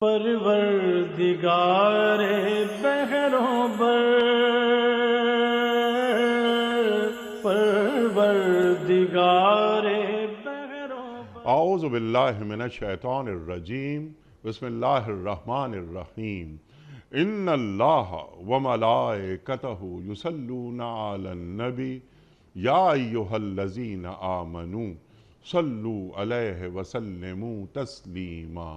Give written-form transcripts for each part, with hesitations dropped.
پروردگار بحروں بر، پروردگار بحروں بر۔ اعوذ باللہ من الشیطان الرجیم، بسم اللہ الرحمن الرحیم۔ ان اللہ وملائکتہ یصلون علی النبی یا ایہا الذین آمنوا صلوا علیہ وسلموا تسلیما۔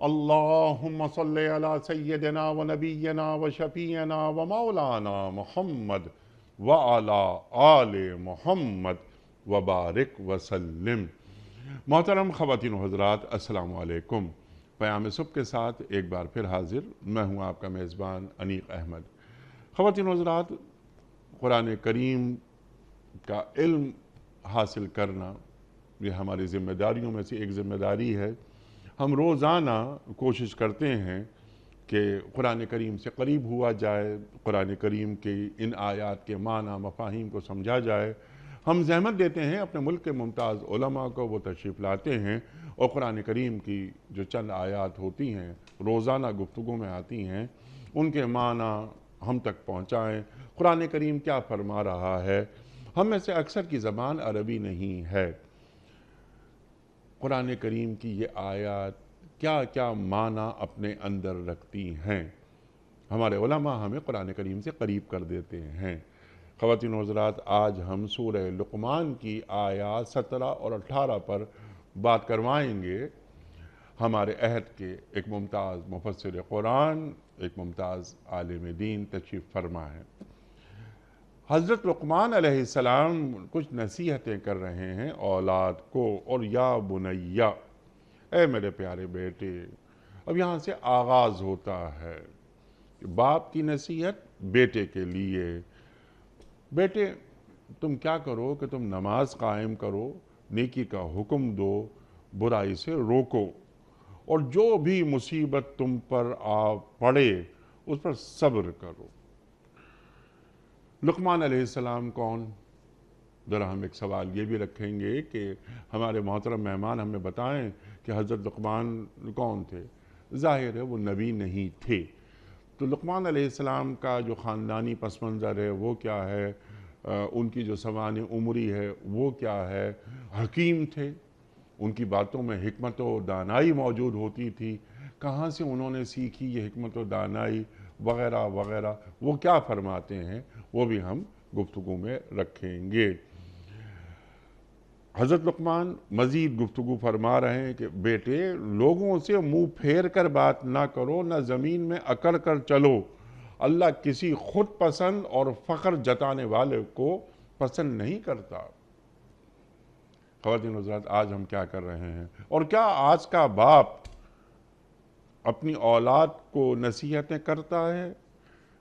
اللہم صلی علی سیدنا و نبینا و شفیعنا و مولانا محمد وعلی آل محمد وبارک وسلم۔ محترم خواتین و حضرات، السلام علیکم۔ پیام صبح کے ساتھ ایک بار پھر حاضر میں ہوں آپ کا میزبان انیق احمد۔ خواتین و حضرات، قرآن کریم کا علم حاصل کرنا یہ ہماری ذمہ داریوں میں سے ایک ذمہ داری ہے۔ ہم روزانہ کوشش کرتے ہیں کہ قرآن کریم سے قریب ہوا جائے، قرآن کریم کی ان آیات کے معنی مفاہیم کو سمجھا جائے۔ ہم زحمت دیتے ہیں اپنے ملک کے ممتاز علماء کو، وہ تشریف لاتے ہیں اور قرآن کریم کی جو چند آیات ہوتی ہیں روزانہ گفتگو میں آتی ہیں، ان کے معنی ہم تک پہنچائیں۔ قرآن کریم کیا فرما رہا ہے؟ ہم میں سے اکثر کی زبان عربی نہیں ہے۔ قرآن کریم کی یہ آیات کیا کیا معنی اپنے اندر رکھتی ہیں؟ ہمارے علماء ہمیں قرآن کریم سے قریب کر دیتے ہیں۔ خواتین و حضرات، آج ہم سورہ لقمان کی آیات 17 اور 18 پر بات کروائیں گے۔ ہمارے عہد کے ایک ممتاز مفسر قرآن، ایک ممتاز عالم دین تشریف فرما ہے۔ حضرت لقمان علیہ السلام کچھ نصیحتیں کر رہے ہیں اولاد کو، اور یا بنیا، اے میرے پیارے بیٹے۔ اب یہاں سے آغاز ہوتا ہے باپ کی نصیحت بیٹے کے لیے۔ بیٹے، تم کیا کرو کہ تم نماز قائم کرو، نیکی کا حکم دو، برائی سے روکو، اور جو بھی مصیبت تم پر آ پڑے اس پر صبر کرو۔ لقمان علیہ السلام کون؟ ذرا ہم ایک سوال یہ بھی رکھیں گے کہ ہمارے محترم مہمان ہمیں بتائیں کہ حضرت لقمان کون تھے؟ ظاہر ہے وہ نبی نہیں تھے۔ تو لقمان علیہ السلام کا جو خاندانی پس منظر ہے وہ کیا ہے؟ ان کی جو سوانح عمری ہے وہ کیا ہے؟ حکیم تھے، ان کی باتوں میں حکمت و دانائی موجود ہوتی تھی۔ کہاں سے انہوں نے سیکھی یہ حکمت و دانائی وغیرہ وغیرہ؟ وہ کیا فرماتے ہیں وہ بھی ہم گفتگو میں رکھیں گے۔ حضرت لقمان مزید گفتگو فرما رہے ہیں کہ بیٹے، لوگوں سے منہ پھیر کر بات نہ کرو، نہ زمین میں اکڑ کر چلو۔ اللہ کسی خود پسند اور فخر جتانے والے کو پسند نہیں کرتا۔ خواتین و حضرات، آج ہم کیا کر رہے ہیں؟ اور کیا آج کا باپ اپنی اولاد کو نصیحتیں کرتا ہے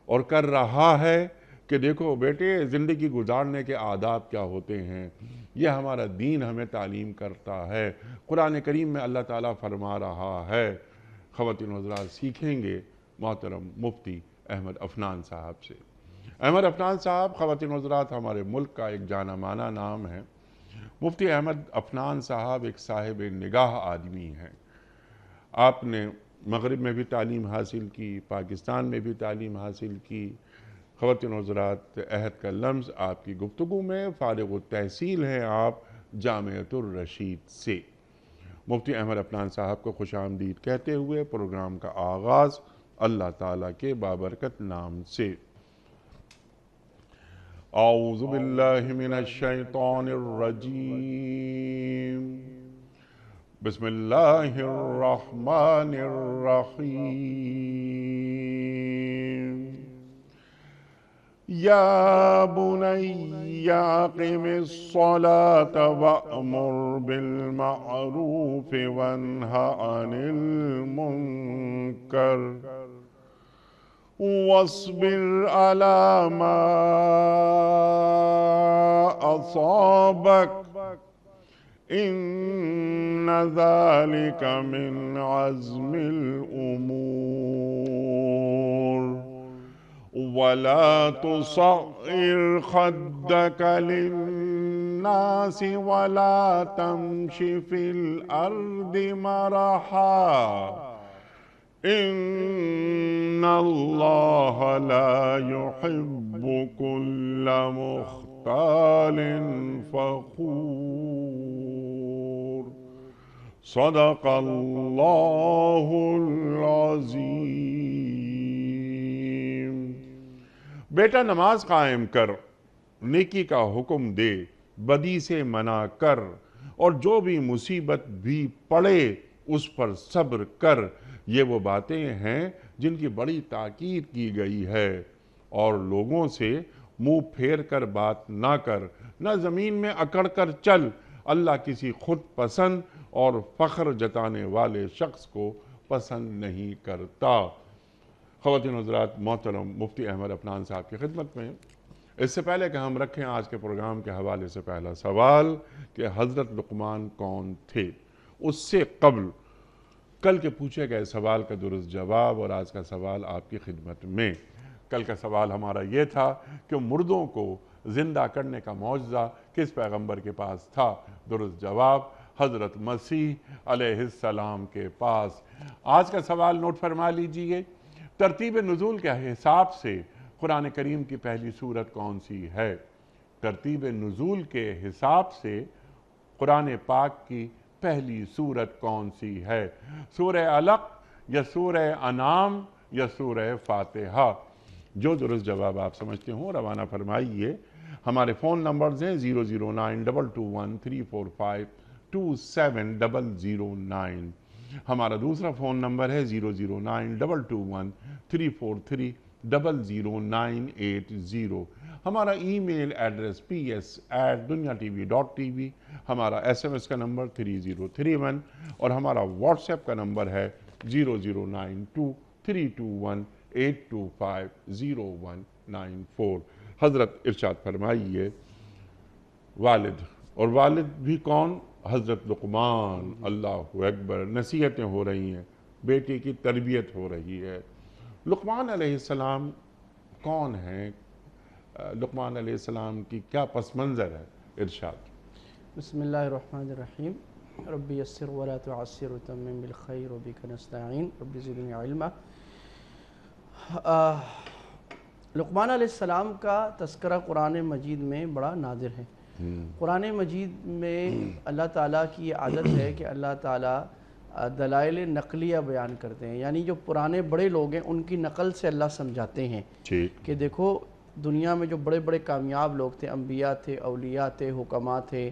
اور کر رہا ہے کہ دیکھو بیٹے، زندگی گزارنے کے آداب کیا ہوتے ہیں؟ یہ ہمارا دین ہمیں تعلیم کرتا ہے۔ قرآن کریم میں اللہ تعالیٰ فرما رہا ہے۔ خواتین و حضرات، سیکھیں گے محترم مفتی احمد عفنان صاحب سے۔ احمد عفنان صاحب، خواتین و حضرات، ہمارے ملک کا ایک جانا مانا نام ہے۔ مفتی احمد عفنان صاحب ایک صاحب نگاہ آدمی ہیں۔ آپ نے مغرب میں بھی تعلیم حاصل کی، پاکستان میں بھی تعلیم حاصل کی۔ خواتین و حضرات، عہد کا لمز آپ کی گفتگو میں فارغ التحصیل ہیں آپ جامعۃ الرشید سے۔ مفتی احمد عفنان صاحب کو خوش آمدید کہتے ہوئے پروگرام کا آغاز اللہ تعالیٰ کے بابرکت نام سے۔ اعوذ باللہ من الشیطان الرجیم، بسم اللہ الرحمن الرحیم۔ یا بنی اقم الصلاة وأمر بالمعروف وانہ عن المنکر واصبر على ما أصابك إن ذلك من عزم الأمور ولا تصعر خدك للناس ولا تمش في الأرض مرحا إن الله لا يحب كل مختال فخور صدق اللہ العظیم۔ بیٹا نماز قائم کر، نیکی کا حکم دے، بدی سے منع کر، اور جو بھی مصیبت بھی پڑے اس پر صبر کر۔ یہ وہ باتیں ہیں جن کی بڑی تاکید کی گئی ہے۔ اور لوگوں سے منہ پھیر کر بات نہ کر، نہ زمین میں اکڑ کر چل۔ اللہ کسی خود پسند اور فخر جتانے والے شخص کو پسند نہیں کرتا۔ خواتین حضرات، محترم مفتی احمد عفنان صاحب کی خدمت میں اس سے پہلے کہ ہم رکھیں آج کے پروگرام کے حوالے سے پہلا سوال کہ حضرت لقمان کون تھے، اس سے قبل کل کے پوچھے گئے سوال کا درست جواب اور آج کا سوال آپ کی خدمت میں۔ کل کا سوال ہمارا یہ تھا کہ مردوں کو زندہ کرنے کا معجزہ کس پیغمبر کے پاس تھا؟ درست جواب حضرت مسیح علیہ السلام کے پاس۔ آج کا سوال نوٹ فرما لیجئے، ترتیب نزول کے حساب سے قرآن کریم کی پہلی سورت کون سی ہے؟ ترتیب نزول کے حساب سے قرآن پاک کی پہلی سورت کون سی ہے؟ سورہ علق یا سورہ انعام یا سورہ فاتحہ؟ جو درست جواب آپ سمجھتے ہوں روانہ فرمائیے۔ ہمارے فون نمبرز ہیں 0092213452709۔ ہمارا دوسرا فون نمبر ہے 0092213400980۔ ہمارا ای میل ایڈریس ps@duniatv.tv۔ ہمارا SMS کا نمبر 3031 اور ہمارا واٹس ایپ کا نمبر ہے 009232182509194۔ حضرت ارشاد فرمائیے، والد، اور والد بھی کون؟ حضرت لقمان۔ اللہ اکبر، نصیحتیں ہو رہی ہیں، بیٹے کی تربیت ہو رہی ہے۔ لقمان علیہ السلام کون ہیں؟ لقمان علیہ السلام کی کیا پس منظر ہے؟ ارشاد۔ بسم اللہ الرحمن الرحیم۔ رب یسر ولا تعسر وتمم بالخیر وبک نستعین رب زدنی علما۔ لقمان علیہ السلام کا تذکرہ قرآن مجید میں بڑا نادر ہے۔ قرآن مجید میں اللہ تعالیٰ کی عادت ہے کہ اللہ تعالیٰ دلائل نقلیہ بیان کرتے ہیں، یعنی جو پرانے بڑے لوگ ہیں ان کی نقل سے اللہ سمجھاتے ہیں کہ دیکھو دنیا میں جو بڑے بڑے کامیاب لوگ تھے، انبیاء تھے، اولیاء تھے، حکماء تھے،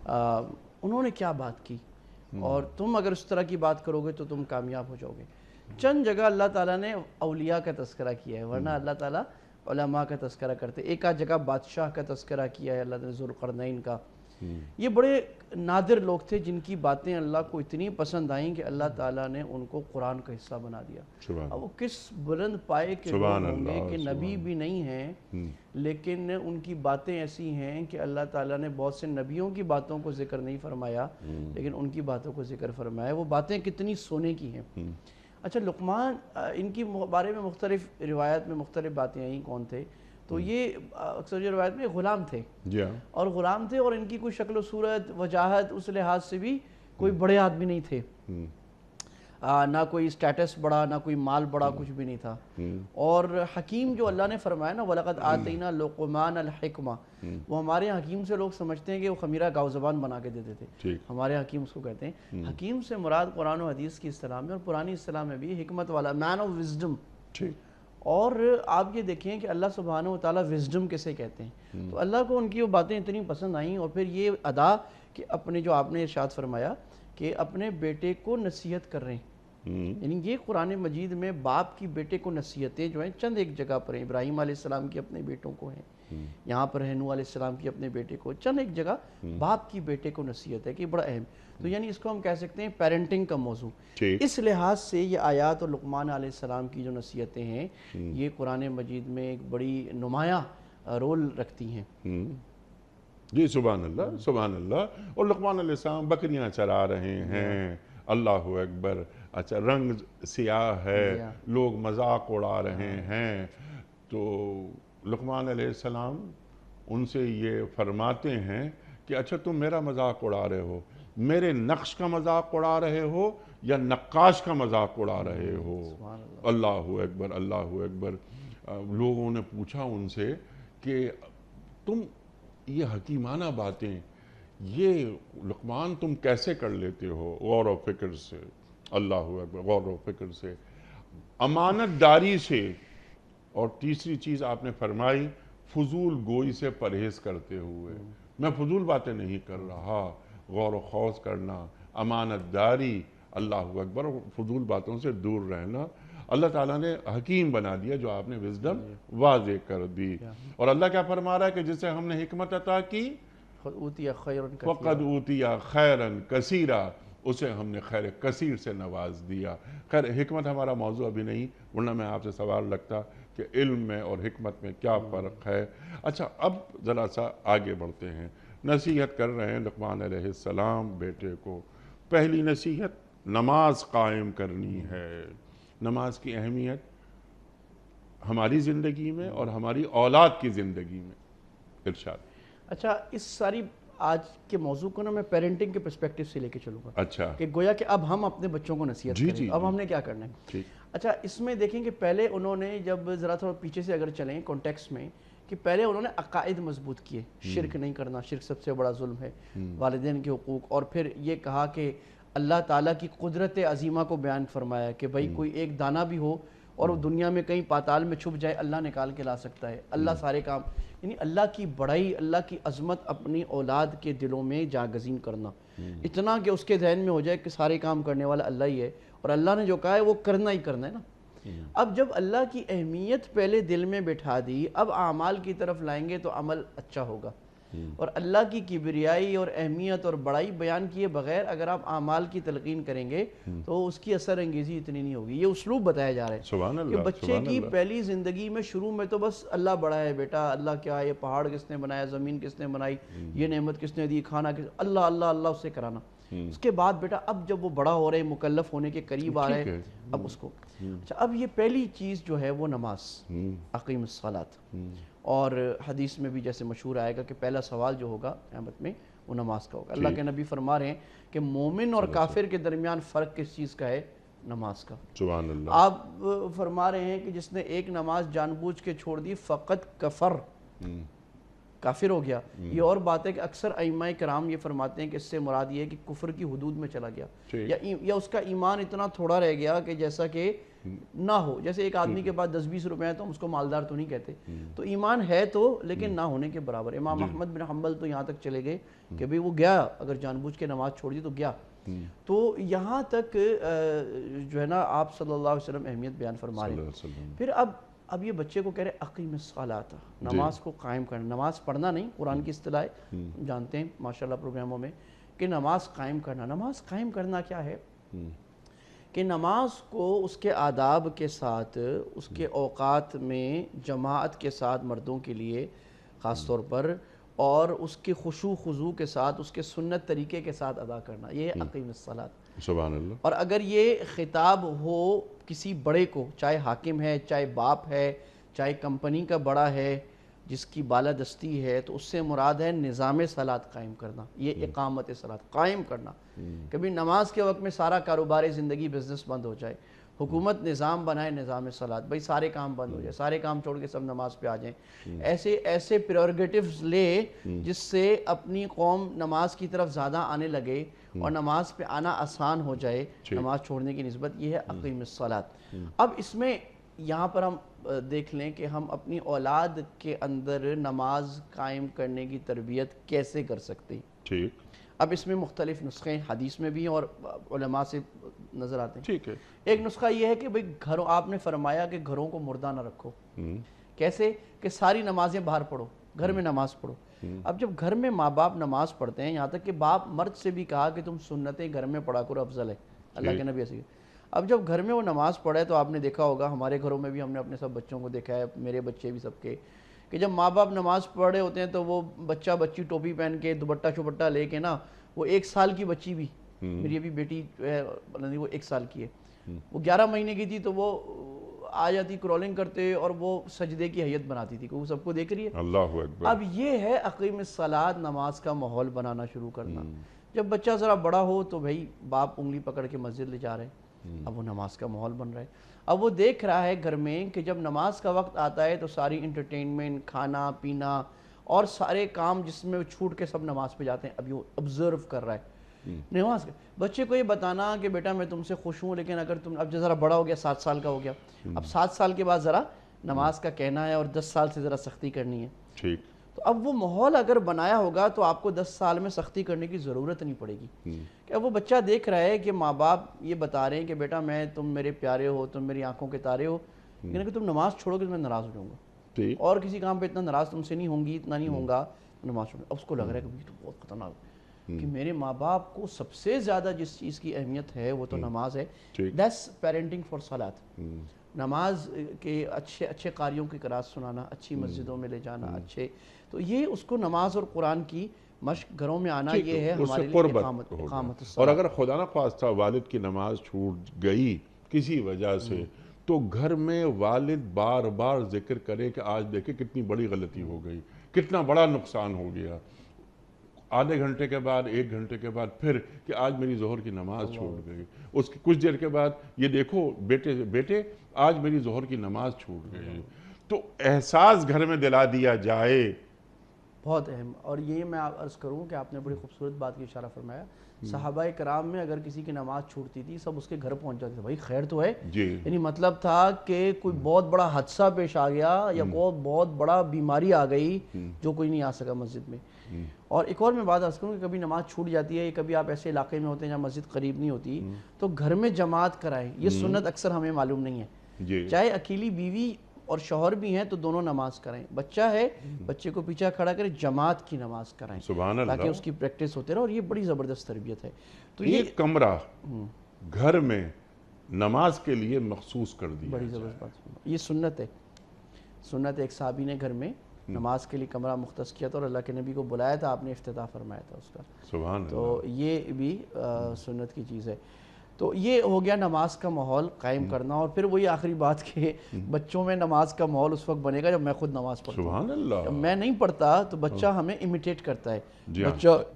انہوں نے کیا بات کی، اور تم اگر اس طرح کی بات کرو گے تو تم کامیاب ہو جاؤ گے۔ چند جگہ اللہ تعالیٰ نے اولیاء کا تذکرہ کیا ہے، ورنہ اللہ تعالیٰ علماء کا تذکرہ کرتے۔ ایک آدھ جگہ بادشاہ کا تذکرہ کیا ہے اللہ نے، ذوالقرنین کا۔ یہ بڑے نادر لوگ تھے جن کی باتیں اللہ کو اتنی پسند آئیں کہ اللہ تعالیٰ نے ان کو قرآن کا حصہ بنا دیا۔ اب وہ کس بلند پائے کے لوگ ہوں گے کہ نبی بھی نہیں ہیں لیکن ان کی باتیں ایسی ہیں کہ اللہ تعالیٰ نے بہت سے نبیوں کی باتوں کو ذکر نہیں فرمایا لیکن ان کی باتوں کو ذکر فرمایا۔ وہ باتیں کتنی سونے کی ہیں۔ اچھا، لقمان، ان کی بارے میں مختلف روایت میں مختلف باتیں آئیں کون تھے، تو یہ اکثر جو روایت میں غلام تھے، اور غلام تھے، اور ان کی کوئی شکل و صورت وجاہت اس لحاظ سے بھی کوئی بڑے آدمی نہیں تھے، نہ کوئی سٹیٹس بڑا، نہ کوئی مال بڑا، کچھ بھی نہیں تھا۔ اور حکیم جو اللہ نے فرمایا نا، وَلَقَدْ آتَيْنَا لُقْمَانَ الْحِكْمَةَ، وہ ہمارے حکیم سے لوگ سمجھتے ہیں کہ وہ خمیرہ گاؤ زبان بنا کے دیتے تھے، ہمارے حکیم اس کو کہتے ہیں۔ حکیم سے مراد قرآن و حدیث کی اصطلاح میں اور پرانی اصطلاح میں بھی حکمت والا، مین آف وزڈم۔ اور آپ یہ دیکھیں کہ اللہ سبحانہ وتعالیٰ وزڈم کسے کہتے ہیں، تو اللہ کو ان کی وہ باتیں اتنی پسند آئیں، اور پھر یہ ادا کہ اپنے جو آپ نے ارشاد فرمایا کہ اپنے بیٹے کو نصیحت کر رہے ہیں، یعنی یہ قرآن مجید میں باپ کی بیٹے کو نصیحتیں جو ہیں چند ایک جگہ پر ہیں۔ ابراہیم علیہ السلام کی اپنے بیٹوں کو ہیں، یہاں پر ہے نوح علیہ السلام کی اپنے بیٹے کو، چند ایک جگہ باپ کی بیٹے کو نصیحت ہے کہ بڑا اہم، تو یعنی اس کو ہم کہہ سکتے ہیں پیرنٹنگ کا موضوع۔ اس لحاظ سے یہ آیات اور لقمان علیہ السلام کی جو نصیحتیں ہیں یہ قرآن مجید میں ایک بڑی نمایاں رول رکھتی ہیں۔ جی سبحان اللہ، سبحان اللہ۔ اور لقمان علیہ السلام بکریاں چرا رہے ہیں، اللہ اکبر، اچھا رنگ سیاہ ہے، لوگ مذاق اڑا رہے ہیں، تو لقمان علیہ السلام ان سے یہ فرماتے ہیں کہ اچھا تم میرا مذاق اڑا رہے ہو، میرے نقش کا مذاق اڑا رہے ہو، یا نقاش کا مذاق اڑا رہے ہو۔ اللہ اکبر، اللہ اکبر۔ لوگوں نے پوچھا ان سے کہ تم یہ حکیمانہ باتیں، یہ لقمان تم کیسے کر لیتے ہو غور و فکر سے؟ اللہ اکبر، غور و فکر سے، امانت داری سے، اور تیسری چیز آپ نے فرمائی فضول گوئی سے پرہیز کرتے ہوئے۔ میں فضول باتیں نہیں کر رہا، غور و خوض کرنا، امانت داری، اللہ اکبر، اور فضول باتوں سے دور رہنا۔ اللہ تعالیٰ نے حکیم بنا دیا جو آپ نے وزڈم واضح کر دی۔ اور اللہ کیا فرما رہا ہے کہ جسے ہم نے حکمت عطا کی فقد اوتی خیرن کثیرا، اسے ہم نے خیر کثیر سے نواز دیا۔ خیر حکمت ہمارا موضوع ابھی نہیں، ورنہ میں آپ سے سوال لگتا کہ علم میں اور حکمت میں کیا فرق ہے۔ اچھا اب ذرا سا آگے بڑھتے ہیں۔ نصیحت کر رہے ہیں لقمان علیہ السلام بیٹے کو۔ پہلی نصیحت نماز قائم کرنی ہے۔ نماز کی اہمیت ہماری زندگی میں اور ہماری اولاد کی زندگی میں، ارشاد۔ اچھا اس ساری آج کے موضوع کو نا میں پیرنٹنگ کے پرسپیکٹیو سے لے کے چلوں گا، اچھا کہ گویا کہ اب ہم اپنے بچوں کو نصیحت کریں، اب ہم نے کیا کرنا ہے۔ اچھا اس میں دیکھیں کہ پہلے انہوں نے جب ذرا تھوڑا پیچھے سے اگر چلیں کانٹیکسٹ میں، کہ پہلے انہوں نے عقائد مضبوط کیے، شرک نہیں کرنا، شرک سب سے بڑا ظلم ہے، والدین کے حقوق، اور پھر یہ کہا کہ اللہ تعالیٰ کی قدرت عظیمہ کو بیان فرمایا کہ بھائی کوئی ایک دانہ بھی ہو اور وہ دنیا میں کہیں پاتال میں چھپ جائے، اللہ نکال کے لا سکتا ہے، اللہ سارے کام، یعنی اللہ کی بڑائی، اللہ کی عظمت اپنی اولاد کے دلوں میں جاگزین کرنا، اتنا کہ اس کے ذہن میں ہو جائے کہ سارے کام کرنے والا اللہ ہی ہے، اور اللہ نے جو کہا ہے وہ کرنا ہی کرنا ہے نا۔ اب جب اللہ کی اہمیت پہلے دل میں بٹھا دی، اب اعمال کی طرف لائیں گے تو عمل اچھا ہوگا، اور اللہ کی کبریائی اور اہمیت اور بڑائی بیان کیے بغیر اگر آپ اعمال کی تلقین کریں گے تو اس کی اثر انگیزی اتنی نہیں ہوگی۔ یہ اسلوب بتایا جا رہا ہے سبحان کہ اللہ، بچے کی پہلی زندگی میں شروع میں تو بس اللہ بڑا ہے بیٹا، اللہ کیا ہے، یہ پہاڑ کس نے بنایا، زمین کس نے بنائی، یہ نعمت کس نے دی، کھانا کس، اللہ اللہ اللہ اس سے کرانا۔ اس کے بعد بیٹا اب جب وہ بڑا ہو رہے، مکلف ہونے کے قریب آ رہے، اب اس کو اچھا اب یہ پہلی چیز جو ہے وہ نماز، اقیم الصلاۃ، اور حدیث میں بھی جیسے مشہور آئے گا کہ پہلا سوال جو ہوگا قیامت میں وہ نماز کا ہوگا۔ اللہ کے نبی فرما رہے ہیں کہ مومن اور کافر کے درمیان فرق کس چیز کا ہے؟ نماز کا۔ سبحان اللہ۔ آپ فرما رہے ہیں کہ جس نے ایک نماز جان بوجھ کے چھوڑ دی فقط کفر، کافر ہو گیا۔ یہ اور بات ہے کہ اکثر ائمہ کرام یہ فرماتے ہیں کہ اس سے مراد یہ ہے کہ کفر کی حدود میں چلا گیا، یا اس کا ایمان اتنا تھوڑا رہ گیا کہ جیسا کہ نہ ہو، جیسے ایک آدمی کے پاس 10-20 روپے ہیں تو ہم اس کو مالدار تو نہیں کہتے، تو ایمان ہے تو لیکن نہ ہونے کے برابر۔ امام احمد بن حنبل تو یہاں تک چلے گئے کہ بھئی وہ گیا، اگر جان بوجھ کے نماز چھوڑ دی تو گیا۔ تو یہاں تک جو ہے نا آپ صلی اللہ علیہ وسلم اہمیت بیان فرما رہے ہیں۔ پھر اب یہ بچے کو کہہ رہے اقیم الصلاۃ، نماز کو قائم کرنا، نماز پڑھنا نہیں، قرآن کی اصطلاح ہے، جانتے ہیں ماشاءاللہ پروگراموں میں کہ نماز قائم کرنا۔ نماز قائم کرنا کیا ہے کہ نماز کو اس کے آداب کے ساتھ، اس کے اوقات میں جماعت کے ساتھ مردوں کے لیے خاص طور پر، اور اس کے خشوع خضوع کے ساتھ، اس کے سنت طریقے کے ساتھ ادا کرنا، یہ ہے اقیم الصلاۃ۔ سبحان اللہ۔ اور اگر یہ خطاب ہو کسی بڑے کو، چاہے حاکم ہے، چاہے باپ ہے، چاہے کمپنی کا بڑا ہے جس کی بالادستی ہے، تو اس سے مراد ہے نظام صلاۃ قائم کرنا، یہ اقامت صلاۃ قائم کرنا۔ کبھی نماز کے وقت میں سارا کاروبار زندگی بزنس بند ہو جائے، حکومت نظام بنائے نظام صلاۃ، بھئی سارے کام بند ہو جائے، سارے کام چھوڑ کے سب نماز پہ آ جائیں، ایسے پریورگیٹیوز لے جس سے اپنی قوم نماز کی طرف زیادہ آنے لگے اور نماز پہ آنا آسان ہو جائے نماز چھوڑنے کی نسبت، یہ ہے اقیم الصلاۃ۔ اب اس میں یہاں پر ہم دیکھ لیں کہ ہم اپنی اولاد کے اندر نماز قائم کرنے کی تربیت کیسے کر سکتے ہیں۔ ٹھیک۔ اب اس میں مختلف نسخے حدیث میں بھی ہیں اور علماء سے نظر آتے ہیں۔ ٹھیک ہے۔ ایک نسخہ یہ ہے کہ بھئی گھروں، آپ نے فرمایا کہ گھروں کو مردہ نہ رکھو، کیسے کہ ساری نمازیں باہر پڑھو، گھر میں نماز پڑھو۔ اب جب گھر میں ماں باپ نماز پڑھتے ہیں، یہاں تک کہ باپ مرد سے بھی کہا کہ تم سنتیں گھر میں پڑھا کرو، افضل ہے، اللہ کے نبی ایسے۔ اب جب گھر میں وہ نماز پڑھے تو آپ نے دیکھا ہوگا، ہمارے گھروں میں بھی ہم نے اپنے سب بچوں کو دیکھا ہے، میرے بچے بھی سب کے، کہ جب ماں باپ نماز پڑھ رہے ہوتے ہیں تو وہ بچہ بچی ٹوپی پہن کے دوپٹہ شپٹہ لے کے نا، وہ 1 سال کی بچی بھی، میری ابھی بیٹی جو ہے وہ 1 سال کی ہے، وہ 11 مہینے کی تھی تو وہ آ جاتی کرولنگ کرتے اور وہ سجدے کی حیت بناتی تھی، وہ سب کو دیکھ رہی ہے۔ اللہ اکبر۔ اب یہ ہے اقیم الصلاۃ، نماز کا ماحول بنانا شروع کرنا۔ جب بچہ ذرا بڑا ہو تو بھائی باپ انگلی پکڑ کے مسجد لے جا رہے ہیں، اب وہ نماز کا ماحول بن رہا ہے، اب وہ دیکھ رہا ہے گھر میں کہ جب نماز کا وقت آتا ہے تو ساری انٹرٹینمنٹ، کھانا پینا اور سارے کام جس میں وہ چھوٹ کے سب نماز پہ جاتے ہیں، اب یہ آبزرو کر رہا ہے نماز کا۔ بچے کو یہ بتانا کہ بیٹا میں تم سے خوش ہوں، لیکن اگر تم اب جو ذرا بڑا ہو گیا، 7 سال کا ہو گیا، اب 7 سال کے بعد ذرا نماز کا کہنا ہے اور 10 سال سے ذرا سختی کرنی ہے، ٹھیک، تو اب وہ ماحول اگر بنایا ہوگا تو آپ کو 10 سال میں سختی کرنے کی ضرورت نہیں پڑے گی، کہ اب وہ بچہ دیکھ رہا ہے کہ ماں باپ یہ بتا رہے ہیں کہ بیٹا تم میرے پیارے ہو، تم میری آنکھوں کے تارے ہو، لیکن اگر تم نماز چھوڑو گے تو میں ناراض ہو جاؤں گا، ٹھیک، اور کسی کام پہ اتنا ناراض تم سے نہیں ہوں گی، اتنا نہیں ہوں گا، نماز چھوڑو۔ اب اس کو لگ رہا ہے کہ یہ تو بہت خطرناک ہے کہ میرے ماں باپ کو سب سے زیادہ جس چیز کی اہمیت ہے وہ تو نماز ہے۔ دیٹس پیرنٹنگ فار صلاۃ، نماز کے اچھے اچھے قاریوں کی قرات سنانا، اچھی مسجدوں میں لے جانا، اچھے، تو یہ اس کو نماز اور قرآن کی مشق گھروں میں آنا، یہ ہے ہمارے لیے اقامت اور الصلاۃ۔ اگر خدا نہ خواستہ والد کی نماز چھوٹ گئی کسی وجہ سے تو گھر میں والد بار بار ذکر کرے کہ آج دیکھیں کتنی بڑی غلطی ہو گئی، کتنا بڑا نقصان ہو گیا، آدھے گھنٹے کے بعد 1 گھنٹے کے بعد پھر کہ آج میری ظہر کی نماز چھوٹ گئی، اس کی کچھ دیر کے بعد یہ دیکھو بیٹے آج میری ظہر کی نماز چھوٹ گئی، تو احساس گھر میں دلا دیا جائے، بہت اہم۔ اور یہ میں عرض کروں کہ آپ نے بڑی خوبصورت بات کی اشارہ فرمایا، صحابہ کرام میں اگر کسی کی نماز چھوٹتی تھی سب اس کے گھر پہنچ جاتے تھے، بھائی خیر تو ہے، جی یعنی مطلب تھا کہ کوئی بہت بڑا حادثہ پیش آ گیا یا بہت بڑا بیماری آ گئی جو کوئی نہیں آ سکا مسجد میں۔ اور ایک اور میں بات عرض کروں کہ کبھی نماز چھوٹ جاتی ہے، کبھی آپ ایسے علاقے میں ہوتے ہیں جہاں مسجد قریب نہیں ہوتی، تو گھر میں جماعت کرائیں، یہ سنت اکثر ہمیں معلوم نہیں ہے، جی چاہے اکیلی بیوی اور شوہر بھی ہیں تو دونوں نماز کرائیں، بچہ ہے بچے کو پیچھے کھڑا کریں، جماعت کی نماز کرائیں سبحان اللہ، تاکہ اس کی پریکٹس ہوتے رہے، اور یہ بڑی زبردست تربیت ہے۔ تو ایک کمرہ گھر میں نماز کے لیے مخصوص کر دیا بڑی زبردست بات، یہ سنت ہے، سنت ایک صحابی نے گھر میں نماز کے لیے کمرہ مختص کیا تھا اور اللہ کے نبی کو بلایا تھا، آپ نے افتتاح فرمایا تھا اس کا، سبحان تو یہ بھی سنت کی چیز ہے۔ تو یہ ہو گیا نماز کا ماحول قائم کرنا، اور پھر وہی آخری بات کہ بچوں میں نماز کا ماحول اس وقت بنے گا جب میں خود نماز پڑھتا ہوں، سبحان اللہ، جب میں نہیں پڑھتا تو بچہ ہمیں امیٹیٹ کرتا ہے،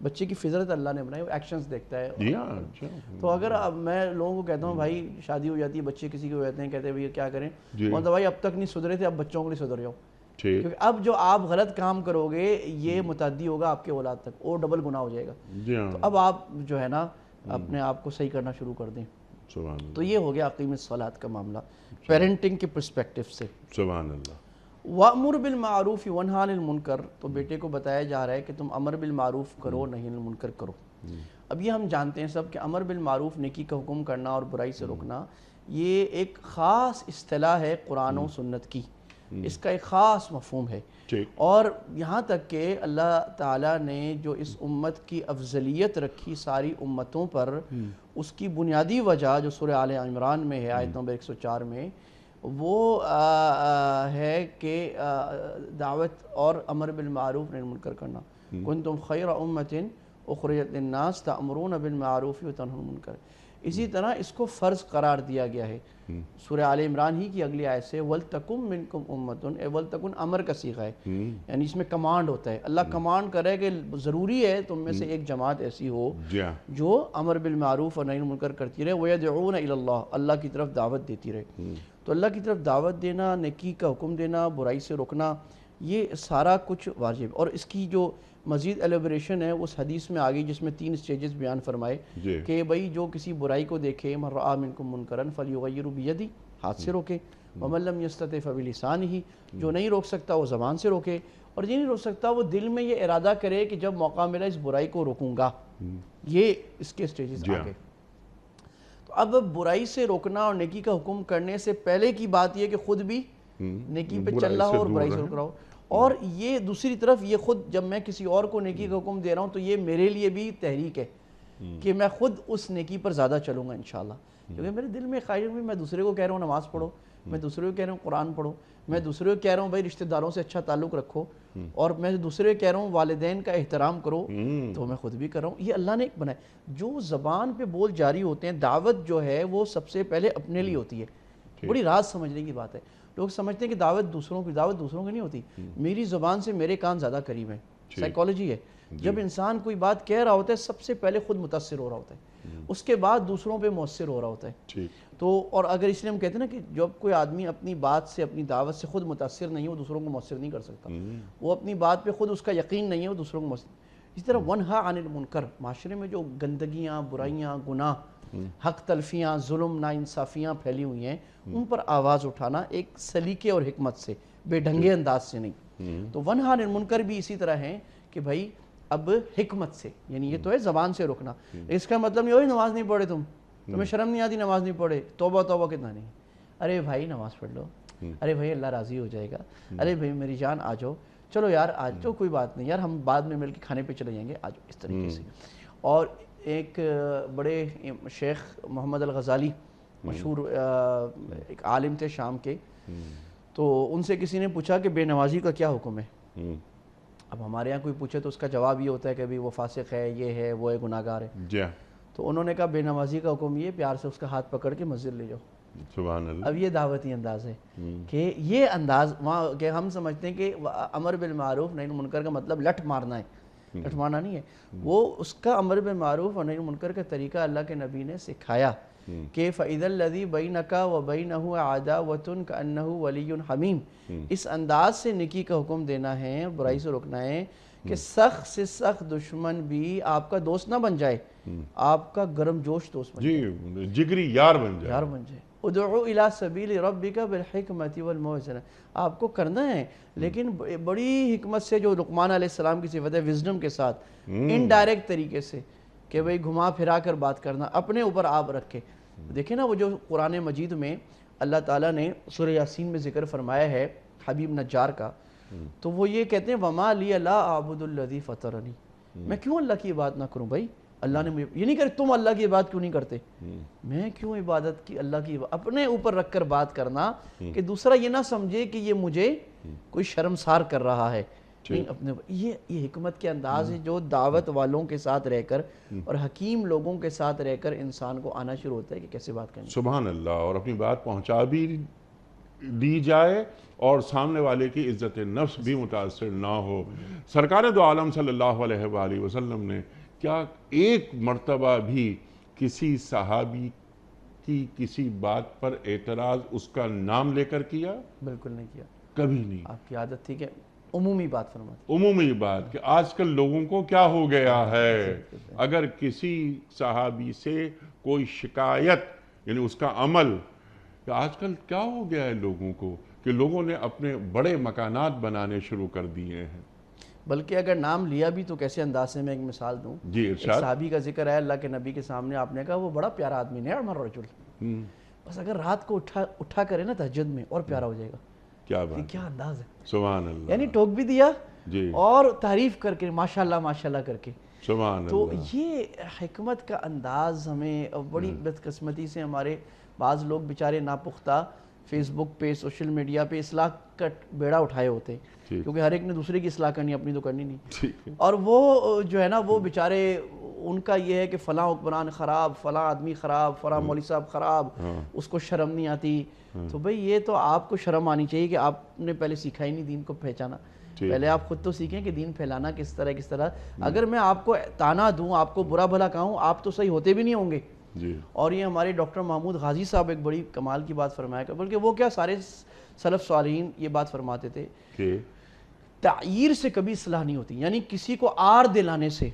بچے کی فطرت اللہ نے بنائی، وہ ایکشنز دیکھتا ہے۔ جی ہاں، تو اگر اب میں لوگوں کو کہتا ہوں بھائی شادی ہو جاتی ہے، بچے کسی کے ہو جاتے ہیں، کہتے ہیں بھائی کیا کریں، بولتا بھائی اب تک نہیں سدھرے تھے اب بچوں کو نہیں سدھر جاؤ، کیونکہ اب جو آپ غلط کام کرو گے یہ متعدی ہوگا آپ کے اولاد تک، اور ڈبل گناہ ہو جائے گا، تو اب آپ جو ہے نا اپنے آپ کو صحیح کرنا شروع کر دیں۔ تو یہ ہو گیا اقیم الصلاۃ کا معاملہ پیرنٹنگ کے پرسپیکٹو سے۔ سبحان اللہ، وَأْمُرْ بِالْمَعْرُوفِ وَانْهَ عَنِ الْمُنْكَرِ، تو بیٹے کو بتایا جا رہا ہے کہ تم امر بالمعروف کرو، نہی عن المنکر کرو۔ اب یہ ہم جانتے ہیں سب کہ امر بالمعروف نیکی کا حکم کرنا اور برائی سے روکنا، یہ ایک خاص اصطلاح ہے قرآن و سنت کی، اس کا ایک خاص مفہوم ہے، اور یہاں تک کہ اللہ تعالیٰ نے جو اس امت کی افضلیت رکھی ساری امتوں پر، اس کی بنیادی وجہ جو سورہ آل عمران میں ہے آیت نمبر 104 میں، وہ ہے کہ دعوت اور امر بالمعروف نہی عن المنکر کرنا، کنتم خیر امۃ اخرجت للناس تأمرون بالمعروف وتنہون عن المنکر۔ اسی طرح اس کو فرض قرار دیا گیا ہے سورہ آل عمران ہی کی اگلی آیت سے، وَلْتَكُمْ مِنْكُمْ أُمَّةٌ، وَلْتَكُنْ امر کا صیغہ ہے، یعنی اس میں کمانڈ ہوتا ہے، اللہ کمانڈ کرے کہ ضروری ہے تم میں سے ایک جماعت ایسی ہو جو امر بالمعروف اور نہی عن المنکر کرتی رہے، وَيَدْعُونَ إِلَى اللَّهِ، اللہ کی طرف دعوت دیتی رہے۔ تو اللہ کی طرف دعوت دینا، نیکی کا حکم دینا، برائی سے روکنا، یہ سارا کچھ واجب، اور اس کی جو مزید ایلیبریشن ہے اس حدیث میں آگئی جس میں 3 سٹیجز بیان فرمائے کہ بھئی جو کسی برائی کو دیکھے، مَن رَآ مِنْكُم مُنْكَرًا فَلْيُغَيِّرْهُ بِيَدِهِ، ہاتھ سے روکے، وَمَن لَّمْ يَسْتَطِعْ فَبِلِسَانِهِ، جو نہیں روک سکتا وہ زبان سے روکے، اور یہ نہیں روک سکتا وہ دل میں یہ ارادہ کرے کہ جب موقع ملا اس برائی کو روکوں گا۔ یہ اس کے سٹیجز آگئے۔ تو اب برائی سے روکنا اور نیکی کا حکم کرنے سے پہلے کی بات یہ کہ خود بھی نیکی پہ چل رہا ہو اور برائی سے روک رہا ہو، اور یہ دوسری طرف یہ خود جب میں کسی اور کو نیکی کا حکم دے رہا ہوں تو یہ میرے لیے بھی تحریک ہے کہ میں خود اس نیکی پر زیادہ چلوں گا انشاءاللہ، کیونکہ میرے دل میں خواہش ہے میں دوسرے کو کہہ رہا ہوں نماز پڑھو، میں دوسرے کو کہہ رہا ہوں قرآن پڑھو، میں دوسرے کو کہہ رہا ہوں بھائی رشتہ داروں سے اچھا تعلق رکھو، اور میں دوسرے کو کہہ رہا ہوں والدین کا احترام کرو، تو میں خود بھی کر رہا ہوں۔ یہ اللہ نے ایک بنایا، جو زبان پہ بول جاری ہوتے ہیں، دعوت جو ہے وہ سب سے پہلے اپنے لیے ہوتی ہے، بڑی راز سمجھنے کی بات ہے۔ لوگ سمجھتے ہیں کہ دعوت دوسروں کی نہیں ہوتی، میری زبان سے میرے کان زیادہ قریب ہیں، سائیکالوجی ہے، جب انسان کوئی بات کہہ رہا ہوتا ہے سب سے پہلے خود متاثر ہو رہا ہوتا ہے، اس کے بعد دوسروں پہ مؤثر ہو رہا ہوتا ہے. ٹھیک. تو اور اگر اس لیے ہم کہتے ہیں نا کہ جب کوئی آدمی اپنی بات سے اپنی دعوت سے خود متاثر نہیں ہے وہ دوسروں کو مؤثر نہیں کر سکتا. وہ اپنی بات پہ خود اس کا یقین نہیں ہے وہ دوسروں کو مؤثر. اسی طرح ونہا عن المنکر، معاشرے میں جو گندگیاں، برائیاں، گناہ، حق تلفیاں، ظلم، ناانصافیاں پھیلی ہوئی ہیں ان پر آواز اٹھانا ایک سلیقے اور حکمت سے، بے ڈھنگے انداز سے نہیں. تو ونہا عن المنکر بھی اسی طرح ہے کہ بھائی اب حکمت سے، یعنی یہ تو ہے زبان سے رکنا. اس کا مطلب نہیں ہوئی نماز نہیں پڑھے تمہیں شرم نہیں آتی نماز نہیں پڑھے، توبہ توبہ کتنا نہیں. ارے بھائی نماز پڑھ لو، ارے بھائی اللہ راضی ہو جائے گا، ارے بھائی میری جان آ جاؤ، چلو یار آج تو کوئی بات نہیں یار ہم بعد میں مل کے کھانے پہ چلے جائیں گے، آ جاؤ، اس طریقے سے. اور ایک بڑے شیخ محمد الغزالی مشہور ایک عالم تھے شام کے، تو ان سے کسی نے پوچھا کہ بے نمازی کا کیا حکم ہے. اب ہمارے یہاں کوئی پوچھے تو اس کا جواب یہ ہوتا ہے کہ وہ فاسق ہے، یہ ہے، وہ ہے، گناہ گار ہے. تو انہوں نے کہا بے نمازی کا حکم یہ پیار سے اس کا ہاتھ پکڑ کے مسجد لے جاؤ. سبحان اللہ. اب یہ دعوتی انداز ہے کہ یہ انداز وہاں کہ ہم سمجھتے ہیں کہ امر بالمعروف نہی عن المنکر کا مطلب لٹ مارنا ہے، لٹ مارنا نہیں ہے. وہ اس کا امر بالمعروف اور نہی عن المنکر کا طریقہ اللہ کے نبی نے سکھایا کہ فَإِذَا الَّذِي بَيْنَكَ وَبَيْنَهُ عَدَاوَةٌ كَأَنَّهُ وَلِيٌّ حَمِيمٌ. اس انداز سے نیکی کا حکم دینا ہے، برائی سے روکنا ہے کہ سخت سے سخت دشمن بھی آپ کا دوست نہ بن جائے، آپ کا گرم جوش دوست بن جائے، جی جگری یار بن جائے. یار بن جائے. ادعو الی سبیل ربک بالحکمت والموعظۃ. آپ کو کرنا ہے لیکن بڑی حکمت سے، جو لقمان علیہ السلام کی صفت ہے، وزڈم کے ساتھ، انڈائریکٹ طریقے سے کہ بھئی گھما پھرا کر بات کرنا، اپنے اوپر آپ رکھے. دیکھیں نا وہ جو قرآن مجید میں اللہ تعالیٰ نے سورہ یاسین میں ذکر فرمایا ہے حبیب نجار کا، تو وہ یہ کہتے ہیں وَمَا لِيَ لَا أَعْبُدُ الَّذِي فَطَرَنِي. میں کیوں اللہ کی عبادت نہ کروں بھائی؟ اللہ نے مجھے یہ نہیں کہ تم اللہ کی عبادت کیوں نہیں کرتے، میں کیوں عبادت کی اللہ کی اپنے اوپر رکھ کر بات کرنا کہ دوسرا یہ نہ سمجھے کہ یہ مجھے کوئی شرمسار کر رہا ہے. اپنے یہ حکمت کے انداز ہے جو دعوت والوں کے ساتھ رہ کر اور حکیم لوگوں کے ساتھ رہ کر انسان کو آنا شروع ہوتا ہے کہ کیسے بات کرنی. سبحان اللہ. اور اپنی بات پہنچا بھی دی جائے اور سامنے والے کی عزت نفس بھی متاثر نہ ہو. سرکار دو عالم صلی اللہ علیہ وآلہ وسلم نے کیا ایک مرتبہ بھی کسی صحابی کی کسی بات پر اعتراض اس کا نام لے کر کیا؟ بالکل نہیں کیا. کبھی نہیں. آپ کی عادت تھی کہ عمومی بات فرماتے. عمومی بات کہ آج کل لوگوں کو کیا ہو گیا ہے، اگر کسی صحابی سے کوئی شکایت، یعنی اس کا عمل، کہ آج کل کیا ہو گیا ہے لوگوں کو کہ لوگوں نے اپنے بڑے مکانات بنانے شروع کر دیے ہیں. بلکہ اگر نام لیا بھی تو کیسے انداز سے. میں ایک مثال دوں. جی ایک ارشاد. صحابی کا ذکر ہے اللہ کے نبی کے سامنے، آپ نے کہا وہ بڑا پیارا آدمی ہے عمر رجل، بس اگر رات کو اٹھا کرے نا تہجد میں اور پیارا ہو جائے گا. کیا یہ بات. کیا انداز ہے. سبحان اللہ. یعنی ٹوک بھی دیا جی. اور تعریف کر کے ماشاءاللہ کر کے. سبحان تو اللہ. یہ حکمت کا انداز ہمیں بڑی بدقسمتی سے ہمارے بعض لوگ بیچارے ناپختہ فیس بک پہ، سوشل میڈیا پہ اصلاح کا بیڑا اٹھائے ہوتے ہیں، کیونکہ ہر ایک نے دوسرے کی اصلاح کرنی، اپنی تو کرنی نہیں. اور وہ جو ہے نا وہ بیچارے ان کا یہ ہے کہ فلاں حکمران خراب، فلاں آدمی خراب، فلاں مولوی صاحب خراب، اس کو شرم نہیں آتی. تو بھئی یہ تو آپ کو شرم آنی چاہیے کہ آپ نے پہلے سیکھا ہی نہیں دین کو پہچانا. پہلے آپ خود تو سیکھیں کہ دین پھیلانا کس طرح. اگر میں آپ کو تانا دوں، آپ کو برا بھلا کہوں، آپ تو صحیح ہوتے بھی نہیں ہوں گے. اور یہ ہمارے ڈاکٹر محمود غازی صاحب ایک بڑی کمال کی بات فرمایا کر، بلکہ وہ کیا سارے سلف صالحین یہ بات فرماتے تھے کہ تعییر سے کبھی اصلاح نہیں ہوتی. یعنی کسی کو آر دلانے سے،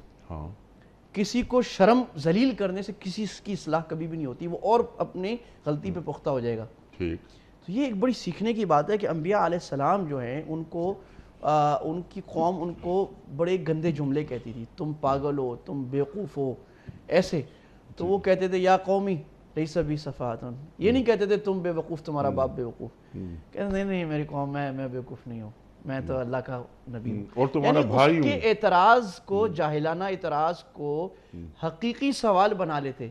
کسی کو شرم ذلیل کرنے سے کسی کی اصلاح کبھی بھی نہیں ہوتی، وہ اور اپنے غلطی پہ پختہ ہو جائے گا. تو یہ ایک بڑی سیکھنے کی بات ہے کہ انبیاء علیہ السلام جو ہیں ان کو ان کی قوم ان کو بڑے گندے جملے کہتی تھی، تم پاگل ہو، تم بیوقوف ہو، ایسے. تو وہ کہتے تھے یا قومی لیس بی سفاہۃ. یہ نہیں کہتے تھے تم بے وقوف، تمہارا باپ بے وقوف. کہتے نہیں میری قوم میں بے وقوف نہیں ہوں، میں تو اللہ کا نبی ہوں. اور تمہارا بھائی ہوں. اس کے اعتراض کو، جاہلانہ اعتراض کو حقیقی سوال بنا لیتے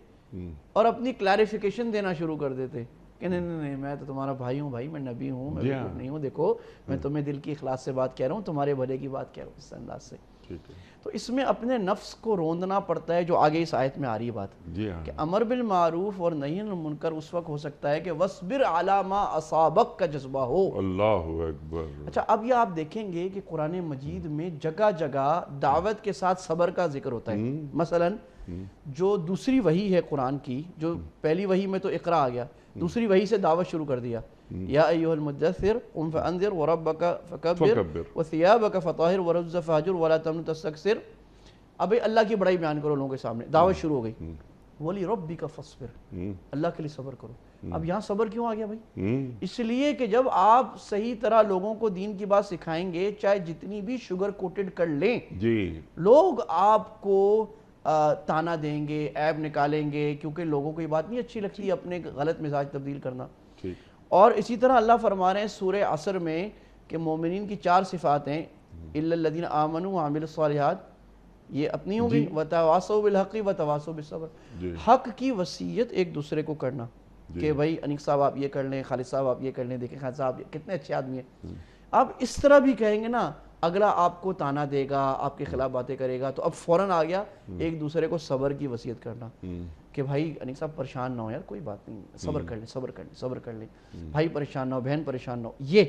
اور اپنی کلیریفیکیشن دینا شروع کر دیتے کہ نہیں میں تو تمہارا بھائی ہوں، بھائی میں نبی ہوں، میں بے وقوف نہیں ہوں، دیکھو میں تمہیں دل کی اخلاص سے بات کہہ رہا ہوں، تمہارے بھلے کی بات کہہ رہا ہوں، اس انداز سے. ٹھیک ہے تو اس میں اپنے نفس کو روندنا پڑتا ہے، جو آگے اس آیت میں آ رہی ہے بات، جی ہاں کہ امر بالمعروف اور نہی عن المنکر اس وقت ہو سکتا ہے کہ وَاصْبِرْ عَلَىٰ مَا أَصَابَكَ کا جذبہ ہو۔ اللہ اکبر اچھا اب یہ آپ دیکھیں گے کہ قرآن مجید میں جگہ جگہ دعوت کے ساتھ صبر کا ذکر ہوتا ہے۔ مثلا جو دوسری وحی ہے قرآن کی، جو پہلی وحی میں تو اقرا آ گیا، دوسری وحی سے دعوت شروع کر دیا، یا ایھا المدثر قم فانذر وربک فکبر وثیابک فطہر ورجز فہجر ولا تمنن تستکثر۔ اب اللہ کی بڑائی بیان کرو لوگوں کے سامنے، دعوت شروع ہو گئی۔ وَلِرَبِّكَ فَاصْبِرْ، اللہ کے لیے صبر کرو۔ اب یہاں صبر کیوں آ گیا بھائی؟ اس لیے کہ جب آپ صحیح طرح لوگوں کو دین کی بات سکھائیں گے، چاہے جتنی بھی شوگر کوٹڈ کر لیں، جی لوگ آپ کو تانا دیں گے، عیب نکالیں گے، کیونکہ لوگوں کو یہ بات نہیں اچھی لگتی اپنے غلط مزاج تبدیل کرنا۔ ٹھیک اور اسی طرح اللہ فرما رہے ہیں سورہ عصر میں کہ مومنین کی 4 صفات ہیں، اِلَّا الَّذِينَ آمَنُوا وَعَمِلُوا الصَّالِحَاتِ، یہ اپنی ہو گئی، وَتَوَاصَوْا بِالْحَقِّ وَتَوَاصَوْا بِالصَّبْرِ، حق کی وصیت ایک دوسرے کو کرنا کہ بھائی انیق صاحب آپ یہ کر لیں، خالد صاحب آپ یہ کر لیں، دیکھیں خالد صاحب کتنے اچھے آدمی ہیں۔ آپ اس طرح بھی کہیں گے نا، اگلا آپ کو تانا دے گا، آپ کے خلاف باتیں کرے گا، تو اب فوراً آ گیا ایک دوسرے کو صبر کی وصیت کرنا کہ بھائی انیق صاحب پریشان نہ ہو یار، کوئی بات نہیں، صبر کر لیں، صبر کر لیں، صبر کر لیں، بھائی پریشان نہ ہو، بہن پریشان نہ ہو۔ یہ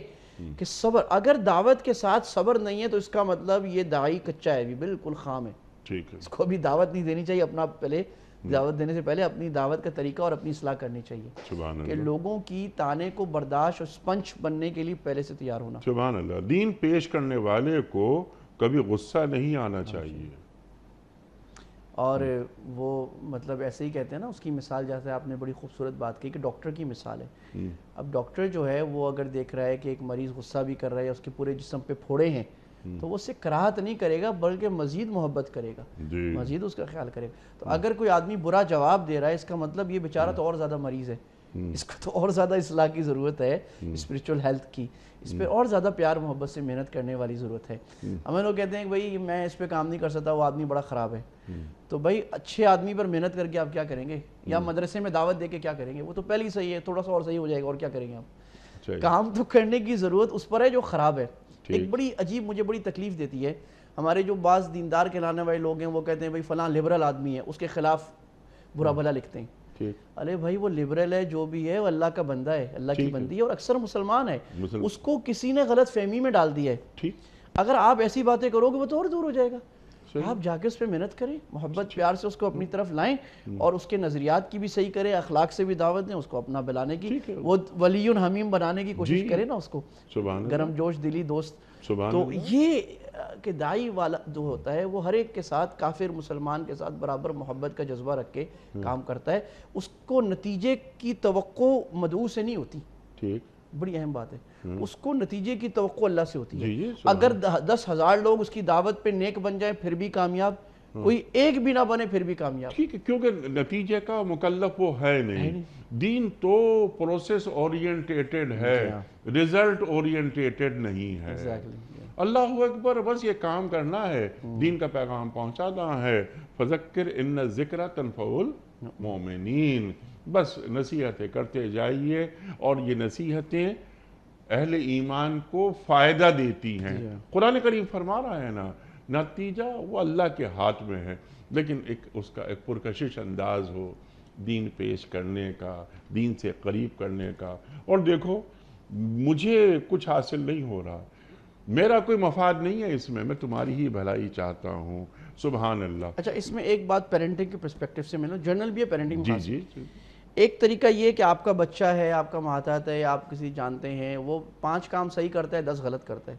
کہ صبر، اگر دعوت کے ساتھ صبر نہیں ہے تو اس کا مطلب یہ داعی کچا ہے، بھی بالکل خام ہے، ٹھیک ہے اس کو بھی دعوت نہیں دینی چاہیے۔ اپنا پہلے دعوت دینے سے پہلے اپنی دعوت کا طریقہ اور اپنی اصلاح کرنی چاہیے، سبحان کہ اللہ لوگوں کی تانے کو برداشت اور سپنج بننے کے لیے پہلے سے تیار ہونا۔ سبحان اللہ۔ دین پیش کرنے والے کو کبھی غصہ نہیں آنا چاہیے۔ اور وہ مطلب ایسے ہی کہتے ہیں نا، اس کی مثال جیسے آپ نے بڑی خوبصورت بات کی کہ ڈاکٹر کی مثال ہے۔ اب ڈاکٹر جو ہے وہ اگر دیکھ رہا ہے کہ ایک مریض غصہ بھی کر رہا ہے، اس کے پورے جسم پہ پھوڑے ہیں، تو وہ اس سے کراہت نہیں کرے گا بلکہ مزید محبت کرے گا، مزید اس کا خیال کرے گا۔ تو اگر کوئی آدمی برا جواب دے رہا ہے، اس کا مطلب یہ بیچارہ تو اور زیادہ مریض ہے، اس کو تو اور زیادہ اصلاح کی ضرورت ہے، اسپریچول ہیلتھ کی، اس پہ اور زیادہ پیار محبت سے محنت کرنے والی ضرورت ہے۔ ہمیں لوگ کہتے ہیں کہ بھائی میں اس پہ کام نہیں کر سکتا، وہ آدمی بڑا خراب ہے۔ تو بھائی اچھے آدمی پر محنت کر کے آپ کیا کریں گے؟ یا مدرسے میں دعوت دے کے کیا کریں گے؟ وہ تو پہلے ہی صحیح ہے، تھوڑا سا اور صحیح ہو جائے گا، اور کیا کریں گے آپ؟ کام تو کرنے کی ضرورت اس پر ہے جو خراب ہے۔ ایک بڑی عجیب، مجھے بڑی تکلیف دیتی ہے، ہمارے جو بعض دیندار کہلانے والے لوگ ہیں وہ کہتے ہیں بھائی فلاں لبرل آدمی ہے، اس کے خلاف برا بھلا لکھتے ہیں۔ ارے بھائی وہ لبرل ہے، جو بھی ہے وہ اللہ کا بندہ ہے، اللہ کی بندی ہے، اور اکثر مسلمان ہے، اس کو کسی نے غلط فہمی میں ڈال دیا ہے۔ اگر آپ ایسی باتیں کرو گے وہ تو اور دور ہو جائے گا۔ آپ جا کے اس پہ محنت کریں، محبت پیار سے اس کو اپنی طرف لائیں، اور اس کے نظریات کی بھی صحیح کریں، اخلاق سے بھی دعوت دیں، اس کو اپنا بلانے کی، وہ ولی حمیم بنانے کی کوشش کریں نا، اس کو گرم جوش دلی دوست۔ تو یہ کہ داعی والا جو ہوتا ہے وہ ہر ایک کے ساتھ، کافر مسلمان کے ساتھ برابر محبت کا جذبہ رکھ کے کام کرتا ہے، اس کو نتیجے کی توقع مدعو سے نہیں ہوتی، بڑی اہم بات ہے، اس کو نتیجے کی توقع اللہ سے ہوتی ہے۔ اگر 10,000 لوگ اس کی دعوت پہ نیک بن جائیں پھر بھی کامیاب، کوئی ایک بھی نہ بنے پھر بھی کامیاب، ٹھیک ہے، کیونکہ نتیجے کا مکلف وہ ہے نہیں۔ دین تو پروسیس اورینٹیٹڈ ہے، ریزلٹ اورینٹیٹڈ نہیں ہے۔ اللہ اکبر، بس یہ کام کرنا ہے، دین کا پیغام پہنچانا ہے۔ فذکر ان الذکر تنفع المؤمنین، بس نصیحتیں کرتے جائیے، اور یہ نصیحتیں اہل ایمان کو فائدہ دیتی ہیں۔ قرآن کریم فرما رہا ہے نا، نتیجہ وہ اللہ کے ہاتھ میں ہے، لیکن اس کا ایک پرکشش انداز ہو دین پیش کرنے کا، دین سے قریب کرنے کا۔ اور دیکھو مجھے کچھ حاصل نہیں ہو رہا، میرا کوئی مفاد نہیں ہے اس میں تمہاری ہی بھلائی چاہتا ہوں۔ سبحان اللہ۔ اچھا اس میں ایک بات پیرنٹنگ کے پرسپیکٹیو سے میں نے جنرل بھی ہے پیرنٹنگ، جی ایک طریقہ یہ کہ آپ کا بچہ ہے، آپ کا ماتحت ہے، آپ کسی جانتے ہیں، وہ 5 کام صحیح کرتا ہے، 10 غلط کرتا ہے۔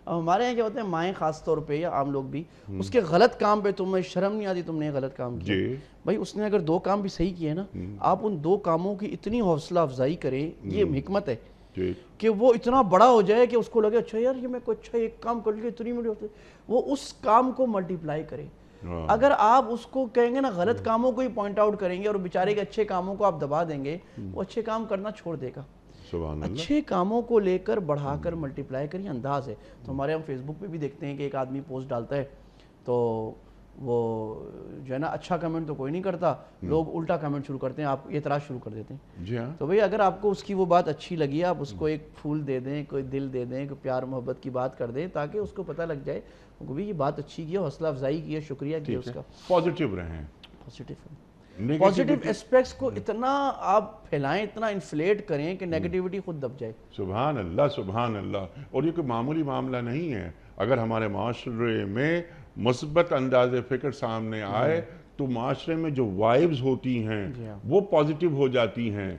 اب ہمارے یہاں کیا ہوتے ہیں، مائیں خاص طور پہ یا عام لوگ بھی، اس کے غلط کام پہ تمہیں شرم نہیں آتی تم نے غلط کام کیا؟ بھائی اس نے اگر 2 کام بھی صحیح کیے نا، آپ ان 2 کاموں کی اتنی حوصلہ افزائی کریں، یہ حکمت ہے کہ وہ اتنا بڑا ہو جائے کہ اس کو لگے اچھا یار یہ میں کوئی اچھا ایک کام کر لیا اتنی میری ہوتی، وہ اس کام کو ملٹیپلائی کرے۔ اگر آپ اس کو کہیں گے نا غلط کاموں کو ہی پوائنٹ آؤٹ کریں گے اور بیچارے کے اچھے کاموں کو آپ دبا دیں گے، وہ اچھے کام کرنا چھوڑ دے گا۔ اچھے کاموں کو لے کر بڑھا کر ملٹیپلائی کر، یہ انداز ہے۔ تو ہمارے ہم فیس بک پہ بھی دیکھتے ہیں کہ ایک آدمی پوسٹ ڈالتا ہے تو وہ جو ہے نا اچھا کمنٹ تو کوئی نہیں کرتا، لوگ الٹا کمنٹ شروع کرتے ہیں، آپ اعتراض شروع کر دیتے ہیں. جی ہاں. تو بھئی اگر آپ کو اس کی وہ بات اچھی لگی ہے، آپ اس کو ایک پھول دے دیں، کوئی دل دے دیں، کوئی پیار محبت کی بات کر دیں، تاکہ اس کو پتہ لگ جائے کہ بھی یہ بات اچھی کی ہے، حوصلہ افزائی کی ہے، شکریہ کیا اس کا. پازیٹیو رہیں. پازیٹیو اسپیکٹس کو اتنا آپ پھیلائیں، اتنا انفلیٹ کریں کہ نیگیٹیوٹی خود دب جائے. سبحان اللہ سبحان اللہ. اور یہ کوئی معمولی معاملہ نہیں ہے. اگر ہمارے معاشرے میں مثبت انداز فکر سامنے آئے تو معاشرے میں جو وائبز ہوتی ہیں وہ پازیٹیو ہو جاتی ہیں.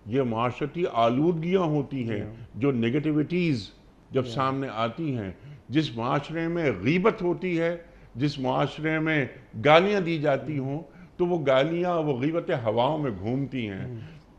یہ معاشرتی آلودگیاں ہوتی ہیں جو نیگیٹیوٹیز جب سامنے آتی ہیں. جس معاشرے میں غیبت ہوتی ہے، جس معاشرے میں گالیاں دی جاتی ہوں، تو وہ گالیاں وہ غیبت ہواؤں میں گھومتی ہیں.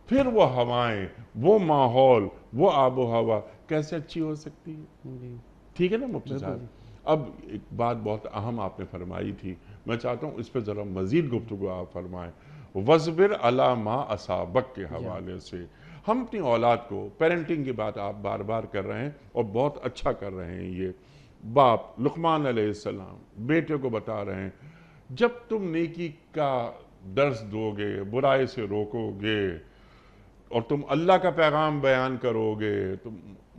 پھر وہ ہوائیں، وہ ماحول، وہ آب و ہوا کیسے اچھی ہو سکتی ہے؟ ٹھیک ہے نا مفتی صاحب؟ اب ایک بات بہت اہم آپ نے فرمائی تھی، میں چاہتا ہوں اس پہ ذرا مزید گفتگو آپ فرمائیں. وَاصْبِرْ عَلَىٰ مَا أَصَابَكَ کے حوالے سے ہم اپنی اولاد کو، پیرنٹنگ کی بات آپ بار بار کر رہے ہیں اور بہت اچھا کر رہے ہیں. یہ باپ لقمان علیہ السلام بیٹے کو بتا رہے ہیں، جب تم نیکی کا درس دو گے، برائی سے روکو گے اور تم اللہ کا پیغام بیان کرو گے تو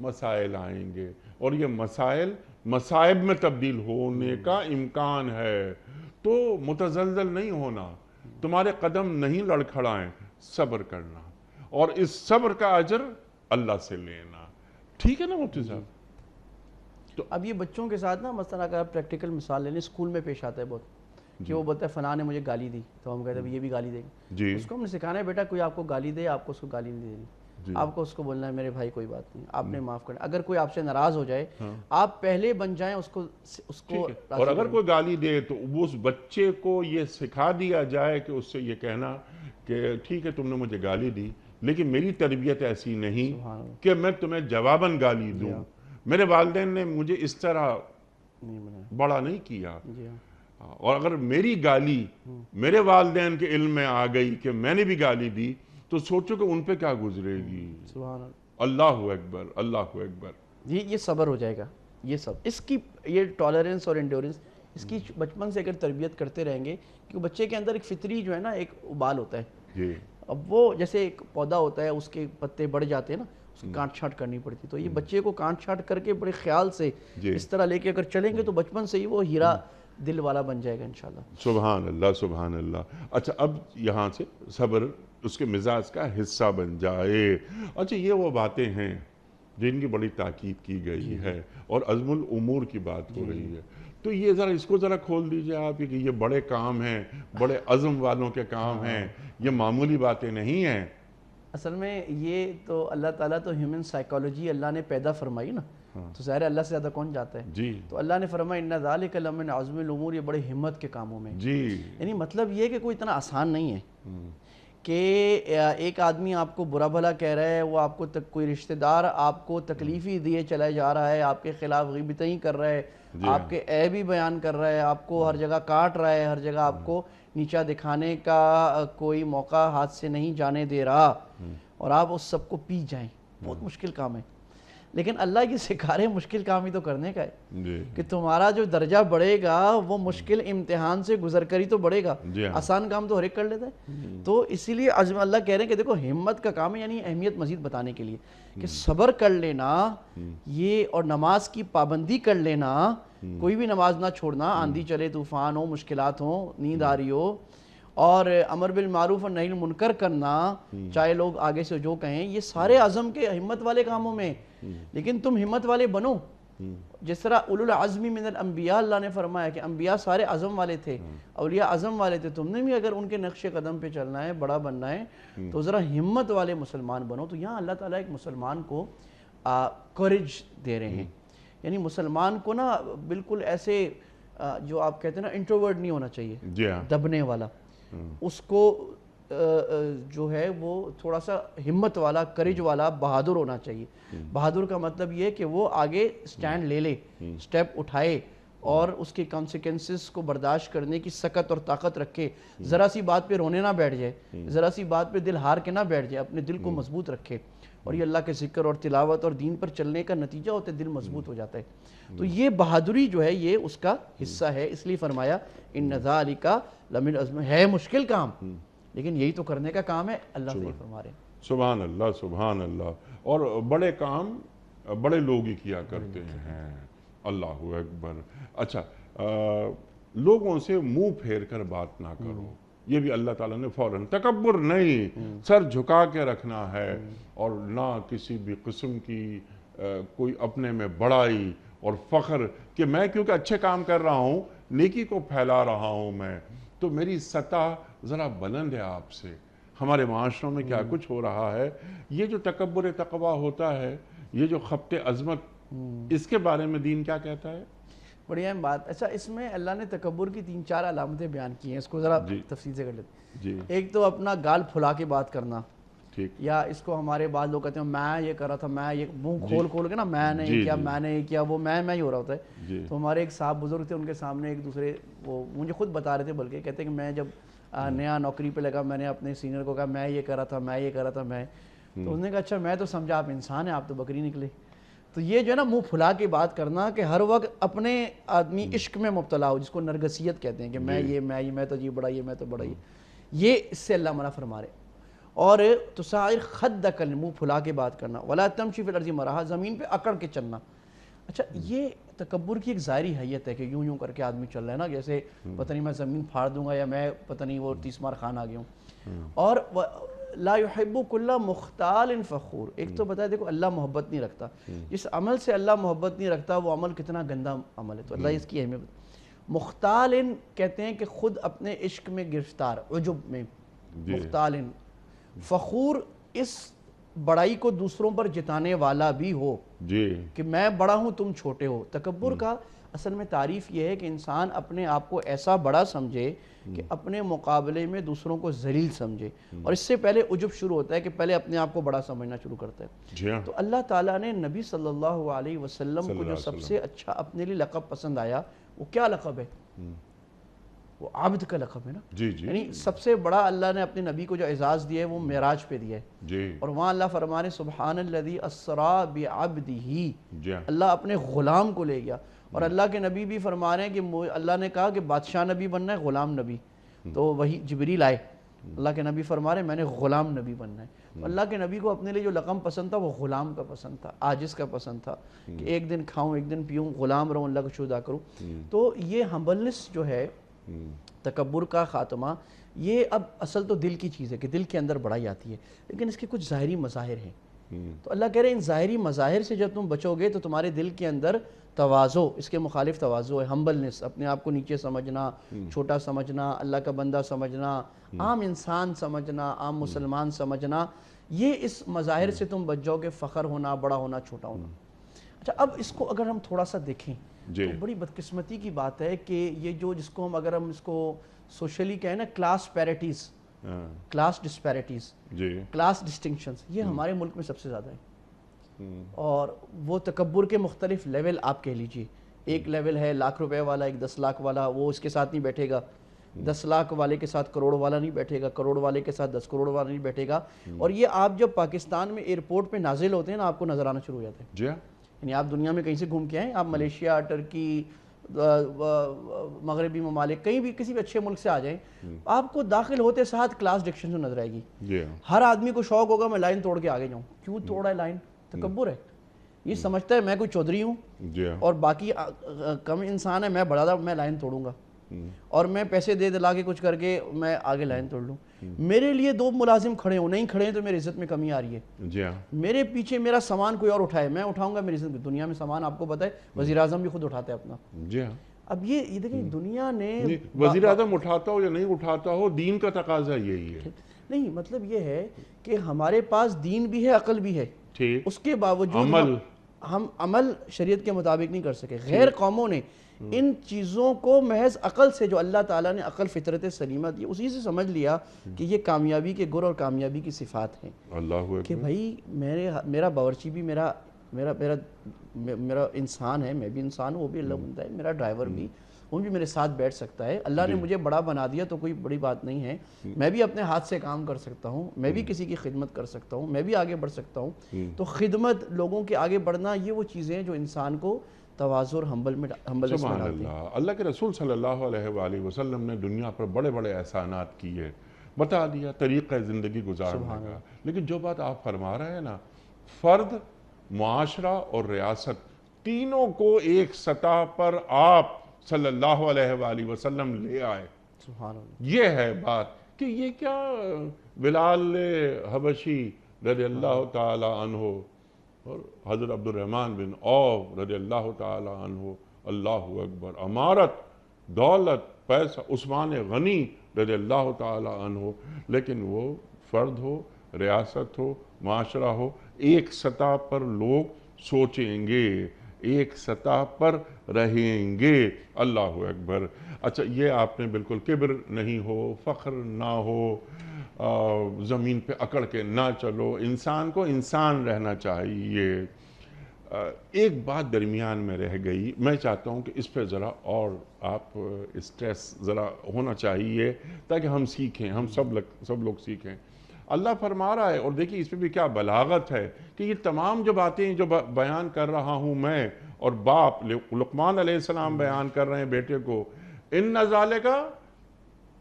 مسائل آئیں گے، اور یہ مسائل مصائب میں تبدیل ہونے کا امکان ہے. تو متزلزل نہیں ہونا، تمہارے قدم نہیں لڑکھڑائیں، صبر کرنا، اور اس صبر کا اجر اللہ سے لینا. ٹھیک ہے نا مفتی صاحب؟ تو اب یہ بچوں کے ساتھ نا مثلا اگر آپ پریکٹیکل مثال لے لیں، اسکول میں پیش آتا ہے بہت کہ وہ بولتا ہے فلاں نے مجھے گالی دی، تو ہم کہتے ہیں یہ بھی گالی دے گا. اس کو ہم نے سکھانا ہے بیٹا کوئی آپ کو گالی دے، آپ کو اس کو گالی نہیں دینی. آپ کو اس کو بولنا ہے میرے بھائی کوئی بات نہیں، آپ نے معاف کرنا. اگر کوئی آپ سے ناراض ہو جائے آپ پہلے بن جائیں اس کو. اور اگر کوئی گالی دے تو اس بچے کو یہ سکھا دیا جائے کہ اس سے یہ کہنا کہ ٹھیک ہے تم نے مجھے گالی دی، لیکن میری تربیت ایسی نہیں کہ میں تمہیں جواباً گالی دوں. میرے والدین نے مجھے اس طرح بڑا نہیں کیا، اور اگر میری گالی میرے والدین کے علم میں آ گئی کہ میں نے بھی گالی دی تو سوچو کہ ان پہ کیا گزرے گی. اللہ اکبر اللہ اکبر. یہ صبر ہو جائے گا. یہ سب اس کی یہ ٹالرنس اور انڈیورنس اس کی بچپن سے اگر تربیت کرتے رہیں گے، کیونکہ بچے کے اندر ایک فطری جو ہے نا ایک ابال ہوتا ہے. اب وہ جیسے ایک پودا ہوتا ہے، اس کے پتے بڑھ جاتے ہیں نا، اس کی کانٹ چھانٹ کرنی پڑتی. تو یہ بچے کو کانٹ چھانٹ کر کے بڑے خیال سے اس طرح لے کے اگر چلیں گے تو بچپن سے ہی وہ ہیرا دل والا بن جائے گا انشاءاللہ. سبحان اللہ سبحان اللہ. اچھا اب یہاں سے صبر اس کے مزاج کا حصہ بن جائے. اچھا یہ وہ باتیں ہیں جن کی بڑی تاکید کی گئی ہے اور عزم الامور کی بات ہو رہی ہے. تو یہ ذرا اس کو ذرا کھول دیجئے آپ کہ یہ بڑے کام ہیں، بڑے عزم والوں کے کام ہیں، یہ معمولی باتیں نہیں ہیں. اصل میں یہ تو اللہ تعالیٰ تو ہیومن سائیکالوجی اللہ نے پیدا فرمائی نا، تو ظاہر اللہ سے زیادہ کون جاتا ہے. تو اللہ نے فرمایا ان ذالک لمن عزم الامور، یہ بڑے ہمت کے کاموں میں. یعنی مطلب یہ کہ کوئی اتنا آسان نہیں ہے کہ ایک آدمی آپ کو برا بھلا کہہ رہا ہے، وہ آپ کو کوئی رشتہ دار آپ کو تکلیف ہی دیے چلا جا رہا ہے، آپ کے خلاف غیبتیں ہی کر رہا ہے، آپ کے عیب ہی بیان کر رہا ہے، آپ کو ہر جگہ کاٹ رہا ہے، ہر جگہ آپ کو نیچا دکھانے کا کوئی موقع ہاتھ سے نہیں جانے دے رہا، اور آپ اس سب کو پی جائیں. بہت مشکل کام ہے. لیکن اللہ کی سکھا رہے مشکل کام ہی تو کرنے کا ہے کہ تمہارا جو درجہ بڑھے گا وہ مشکل امتحان سے گزر کر ہی تو بڑھے گا. آسان کام تو ہر ایک کر لیتا ہے. تو اسی لیے عزم اللہ کہہ رہے ہیں کہ دیکھو ہمت کا کام ہے، یعنی اہمیت مزید بتانے کے لیے کہ صبر کر لینا یہ، اور نماز کی پابندی کر لینا، کوئی بھی نماز نہ چھوڑنا، آندھی چلے طوفان ہو، مشکلات ہوں، نیند آ رہی ہو، اور امر بالمعروف اور نہی المنکر کرنا، چاہے لوگ آگے سے جو کہیں، یہ سارے عزم کے ہمت والے کاموں میں. لیکن تم ہمت والے بنو، جس طرح اولو العزم من الانبیاء اللہ نے فرمایا کہ انبیاء سارے عزم والے تھے، اولیاء عزم والے تھے. تم نے بھی اگر ان کے نقش قدم پہ چلنا ہے، بڑا بننا ہے، تو ذرا ہمت والے مسلمان بنو. تو یہاں اللہ تعالیٰ ایک مسلمان کو کورج دے رہے ہیں. یعنی مسلمان کو نا بالکل ایسے جو آپ کہتے ہیں نا انٹروورٹ نہیں ہونا چاہیے، دبنے والا. اس کو جو ہے وہ تھوڑا سا ہمت والا، کرج والا، بہادر ہونا چاہیے. بہادر کا مطلب یہ کہ وہ آگے سٹینڈ لے لے، سٹیپ اٹھائے، اور اس کے کانسیکوینسز کو برداشت کرنے کی سکت اور طاقت رکھے. ذرا سی بات پہ رونے نہ بیٹھ جائے، ذرا سی بات پہ دل ہار کے نہ بیٹھ جائے، اپنے دل کو مضبوط رکھے. اور یہ اللہ کے ذکر اور تلاوت اور دین پر چلنے کا نتیجہ ہوتا ہے، دل مضبوط ہو جاتا ہے۔ تو یہ بہادری جو ہے یہ اس کا حصہ ہے، اس لیے فرمایا ان ذالک لمن العزم، ہے مشکل کام لیکن یہی تو کرنے کا کام ہے، اللہ سے یہ فرما رہے ہیں۔ سبحان اللہ، سبحان اللہ۔ اور بڑے کام بڑے لوگ ہی کیا کرتے ہیں، اللہ اکبر۔ اچھا، لوگوں سے منہ پھیر کر بات نہ کرو، یہ بھی اللہ تعالیٰ نے فوراً، تکبر نہیں، سر جھکا کے رکھنا ہے، اور نہ کسی بھی قسم کی کوئی اپنے میں بڑائی اور فخر کہ میں کیونکہ اچھے کام کر رہا ہوں، نیکی کو پھیلا رہا ہوں میں، تو میری سطح ذرا بلند ہے آپ سے۔ ہمارے معاشروں میں کیا کچھ ہو رہا ہے، یہ جو تکبر تقویٰ ہوتا ہے، یہ جو خبط عظمت، اس کے بارے میں دین کیا کہتا ہے؟ بڑھیا بات۔ اچھا، اس میں اللہ نے تکبر کی 3-4 علامتیں بیان کی ہیں، اس کو ذرا تفصیل سے کر لیتے جی ہیں۔ ایک تو اپنا گال پھلا کے بات کرنا، ٹھیک، یا اس کو ہمارے بعض لوگ کہتے ہیں میں یہ کر رہا تھا، میں یہ منہ کھول کے نا میں نے یہ کیا، میں نے یہ کیا، وہ میں ہی ہو رہا ہوتا ہے۔ تو ہمارے ایک صاحب بزرگ تھے، ان کے سامنے ایک دوسرے، وہ مجھے خود بتا رہے تھے، بلکہ کہتے ہیں کہ میں جب نیا نوکری پہ لگا، میں نے اپنے سینئر کو کہا میں یہ کر رہا تھا، میں یہ کر رہا تھا، میں، تو انہوں نے کہا اچھا میں تو سمجھا آپ انسان ہیں، آپ تو بکری نکلے۔ تو یہ جو ہے نا منہ پھلا کے بات کرنا کہ ہر وقت اپنے آدمی عشق میں مبتلا ہو، جس کو نرگسیت کہتے ہیں کہ میں تو جی بڑا، یہ میں تو بڑا، یہ اس سے اللہ منع فرما رہے۔ اور تسائر خدک، منہ پھلا کے بات کرنا، ولا تمشی فی الارض مرحا، زمین پہ اکڑ کے چلنا۔ اچھا، یہ تکبر کی ایک ظاہری حیت ہے کہ یوں کر کے آدمی چل رہا ہے نا، جیسے پتہ نہیں میں زمین پھاڑ دوں گا، یا میں پتہ نہیں وہ 30 مار خان آ گیا ہوں۔ اور لا يحب كل مختال فخور، ایک تو بتایا دیکھو اللہ محبت نہیں رکھتا، جس عمل سے اللہ محبت نہیں رکھتا وہ عمل کتنا گندا عمل ہے، تو اللہ اس کی اہمیت۔ مختال کہتے ہیں کہ خود اپنے عشق میں گرفتار، عجب میں مختال۔ فخور اس بڑائی کو دوسروں پر جتانے والا بھی ہو، کہ میں بڑا ہوں تم چھوٹے ہو۔ تکبر کا اصل میں تعریف یہ ہے کہ انسان اپنے آپ کو ایسا بڑا سمجھے کہ اپنے مقابلے میں دوسروں کو ذلیل سمجھے، اور اس سے پہلے عجب شروع ہوتا ہے کہ پہلے اپنے آپ کو بڑا سمجھنا شروع کرتا ہے۔ تو اللہ تعالیٰ نے نبی صلی اللہ علیہ وسلم کو جو سب سے اچھا اپنے لیے لقب پسند آیا، وہ کیا لقب ہے؟ وہ عبد کا لقب ہے نا، یعنی سب سے بڑا اللہ نے اپنے نبی کو جو اعزاز دیا ہے وہ معراج پہ دیا ہے، اور وہاں اللہ فرمانے سبحان الذی اسریٰ بعبدہ، اللہ اپنے غلام کو لے گیا۔ اور اللہ کے نبی بھی فرما رہے ہیں کہ اللہ نے کہا کہ بادشاہ نبی بننا ہے، غلام نبی، تو وہی جبریل آئے، اللہ کے نبی فرما رہے ہیں میں نے غلام نبی بننا ہے۔ اللہ کے نبی کو اپنے لیے جو لقب پسند تھا وہ غلام کا پسند تھا، عاجز کا پسند تھا، کہ ایک دن کھاؤں ایک دن پیوں، غلام رہوں، اللہ کو شکر ادا کروں۔ تو یہ ہمبلنس جو ہے، تکبر کا خاتمہ، یہ اب اصل تو دل کی چیز ہے کہ دل کے اندر بڑائی آتی ہے، لیکن اس کے کچھ ظاہری مظاہر ہیں۔ تو اللہ کہہ رہے ہیں ان ظاہری مظاہر سے جب تم بچو گے تو تمہارے دل کے اندر تواضع، اس کے مخالف تواضع ہے، ہمبلنس، اپنے آپ کو نیچے سمجھنا، چھوٹا سمجھنا، اللہ کا بندہ سمجھنا، عام انسان سمجھنا، عام مسلمان سمجھنا، یہ اس مظاہر سے تم بچ جاؤ گے، فخر ہونا، بڑا ہونا، چھوٹا ہونا۔ اچھا، اب اس کو اگر ہم تھوڑا سا دیکھیں تو بڑی بدقسمتی کی بات ہے کہ یہ جو جس کو ہم اگر ہم اس کو سوشلی کہیں نا، class parities, class disparities, class distinctions, یہ ہمارے ملک میں سب سے زیادہ ہیں۔ اور وہ تکبر کے مختلف لیول آپ کہہ لیجئے، ایک لیول ہے لاکھ روپے والا، ایک 10 لاکھ والا، وہ اس کے ساتھ نہیں بیٹھے گا، 10 لاکھ والے کے ساتھ کروڑ والا نہیں بیٹھے گا، کروڑ والے کے ساتھ 10 کروڑ والا نہیں بیٹھے گا۔ اور یہ آپ جب پاکستان میں ایئرپورٹ پہ نازل ہوتے ہیں نا، آپ کو نظر آنا شروع ہو جاتے ہیں۔ یعنی آپ دنیا میں کہیں سے گھوم کے آئیں، آپ ملیشیا، ٹرکی، مغربی ممالک، کہیں بھی کسی بھی اچھے ملک سے آ جائیں، آپ کو داخل ہوتے ساتھ کلاس ڈسٹنکشن نظر آئے گی۔ ہر آدمی کو شوق ہوگا میں لائن توڑ کے آگے جاؤں۔ کیوں توڑا ہے لائن؟ تکبر ہے، یہ سمجھتا ہے میں کوئی چودھری ہوں اور باقی کم انسان ہے، میں بڑا تھا، میں لائن توڑوں گا، اور میں پیسے دے دلا کے کچھ کر کے میں آگے لائن توڑ لوں۔ میرے لیے 2 ملازم کھڑے ہوں، نہیں کھڑے ہیں تو میری عزت میں کمی آ رہی ہے۔ میرے پیچھے میرا سامان کوئی اور اٹھائے، میں اٹھاؤں گا، میری عزت۔ دنیا میں سامان آپ کو پتہ ہے وزیر اعظم بھی خود اٹھاتا ہے اپنا۔ اب یہ دیکھیں دنیا نے، وزیر اعظم اٹھاتا ہو یا نہیں اٹھاتا ہو، دین کا تقاضا یہی ہے۔ نہیں، مطلب یہ ہے کہ ہمارے پاس دین بھی ہے، عقل بھی ہے، اس کے باوجود ہم عمل شریعت کے مطابق نہیں کر سکے۔ غیر قوموں نے ان چیزوں کو محض عقل سے، جو اللہ تعالیٰ نے عقل فطرت سلیمہ دی، اسی سے سمجھ لیا کہ یہ کامیابی کے گر اور کامیابی کی صفات ہیں۔ کہ بھائی میرا باورچی بھی میرا انسان ہے، میں بھی انسان ہوں، وہ بھی اللہ بنتا ہے، میرا ڈرائیور بھی، وہ بھی میرے ساتھ بیٹھ سکتا ہے. اللہ نے مجھے بڑا بنا دیا تو کوئی بڑی بات نہیں ہے, میں بھی اپنے ہاتھ سے کام کر سکتا ہوں, میں بھی کسی کی خدمت کر سکتا ہوں, میں بھی آگے بڑھ سکتا ہوں. تو خدمت, لوگوں کے آگے بڑھنا, یہ وہ چیزیں ہیں جو انسان کو تواضع اور ہمبلنس میں سبحان ڈالتی ہیں. اللہ. اللہ کے رسول صلی اللہ علیہ وآلہ وسلم نے دنیا پر بڑے بڑے احسانات کیے, بتا دیا طریقہ زندگی گزارنے کا. لیکن جو بات آپ فرما رہے ہیں نا, فرد, معاشرہ اور ریاست تینوں کو ایک سطح پر آپ صلی اللہ علیہ وآلہ وسلم لے آئے. سبحان اللہ. یہ ہے بات کہ یہ کیا بلال حبشی رضی اللہ تعالی عنہ اور حضرت عبد الرحمن بن عوف رضی اللہ تعالی عنہ, اللہ اکبر, امارت, دولت, پیسہ, عثمان غنی رضی اللہ تعالی عنہ, لیکن وہ فرد ہو, ریاست ہو, معاشرہ ہو, ایک سطح پر لوگ سوچیں گے, ایک سطح پر رہیں گے. اللہ اکبر. اچھا, یہ آپ نے بالکل کبر نہیں ہو, فخر نہ ہو, زمین پہ اکڑ کے نہ چلو, انسان کو انسان رہنا چاہیے. ایک بات درمیان میں رہ گئی, میں چاہتا ہوں کہ اس پہ ذرا اور آپ اسٹریس ذرا ہونا چاہیے تاکہ ہم سیکھیں, ہم سب لوگ سیکھیں. اللہ فرما رہا ہے, اور دیکھیے اس پہ بھی کیا بلاغت ہے کہ یہ تمام جو باتیں جو بیان کر رہا ہوں میں, اور باپ لقمان علیہ السلام بیان کر رہے ہیں بیٹے کو, ان ذالک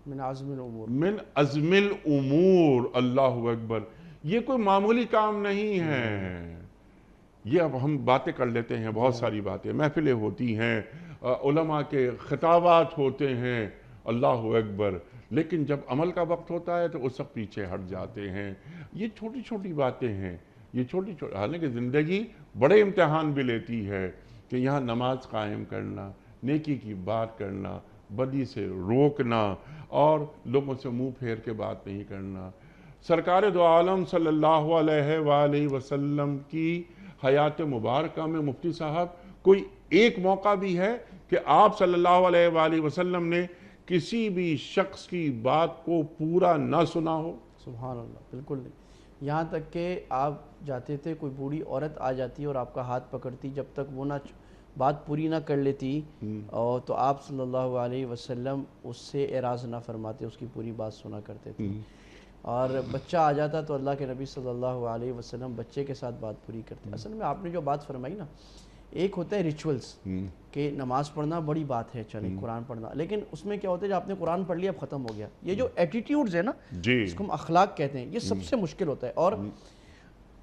من عزم الامور, من عزم الامور. اللہ اکبر. یہ کوئی معمولی کام نہیں ہے. یہ اب ہم باتیں کر لیتے ہیں, بہت ساری باتیں, محفلیں ہوتی ہیں, علماء کے خطابات ہوتے ہیں, اللہ اکبر, لیکن جب عمل کا وقت ہوتا ہے تو اس وقت پیچھے ہٹ جاتے ہیں. یہ چھوٹی چھوٹی باتیں ہیں, یہ چھوٹی چھوٹی, حالانکہ زندگی بڑے امتحان بھی لیتی ہے کہ یہاں نماز قائم کرنا, نیکی کی بات کرنا, بدی سے روکنا, اور لوگوں سے منہ پھیر کے بات نہیں کرنا. سرکار دو عالم صلی اللہ علیہ وآلہ وسلم کی حیات مبارکہ میں مفتی صاحب کوئی ایک موقع بھی ہے کہ آپ صلی اللہ علیہ وآلہ وسلم نے کسی بھی شخص کی بات کو پورا نہ سنا ہو؟ سبحان اللہ, بالکل نہیں. یہاں تک کہ آپ جاتے تھے, کوئی بوڑھی عورت آ جاتی اور آپ کا ہاتھ پکڑتی, جب تک وہ بات پوری نہ کر لیتی اور تو آپ صلی اللہ علیہ وسلم اس سے اعراض نہ فرماتے, اس کی پوری بات سنا کرتے تھے. اور بچہ آ جاتا تو اللہ کے نبی صلی اللہ علیہ وسلم بچے کے ساتھ بات پوری کرتے. اصل میں آپ نے جو بات فرمائی نا, ایک ہوتا ہے ریچولز کہ نماز پڑھنا بڑی بات ہے, چلیں قرآن پڑھنا, لیکن اس میں کیا ہوتا ہے, جب آپ نے قرآن پڑھ لیا اب ختم ہو گیا. یہ جو ایٹیٹیوڈز ہیں نا, اس کو ہم اخلاق کہتے ہیں, یہ سب سے مشکل ہوتا ہے. اور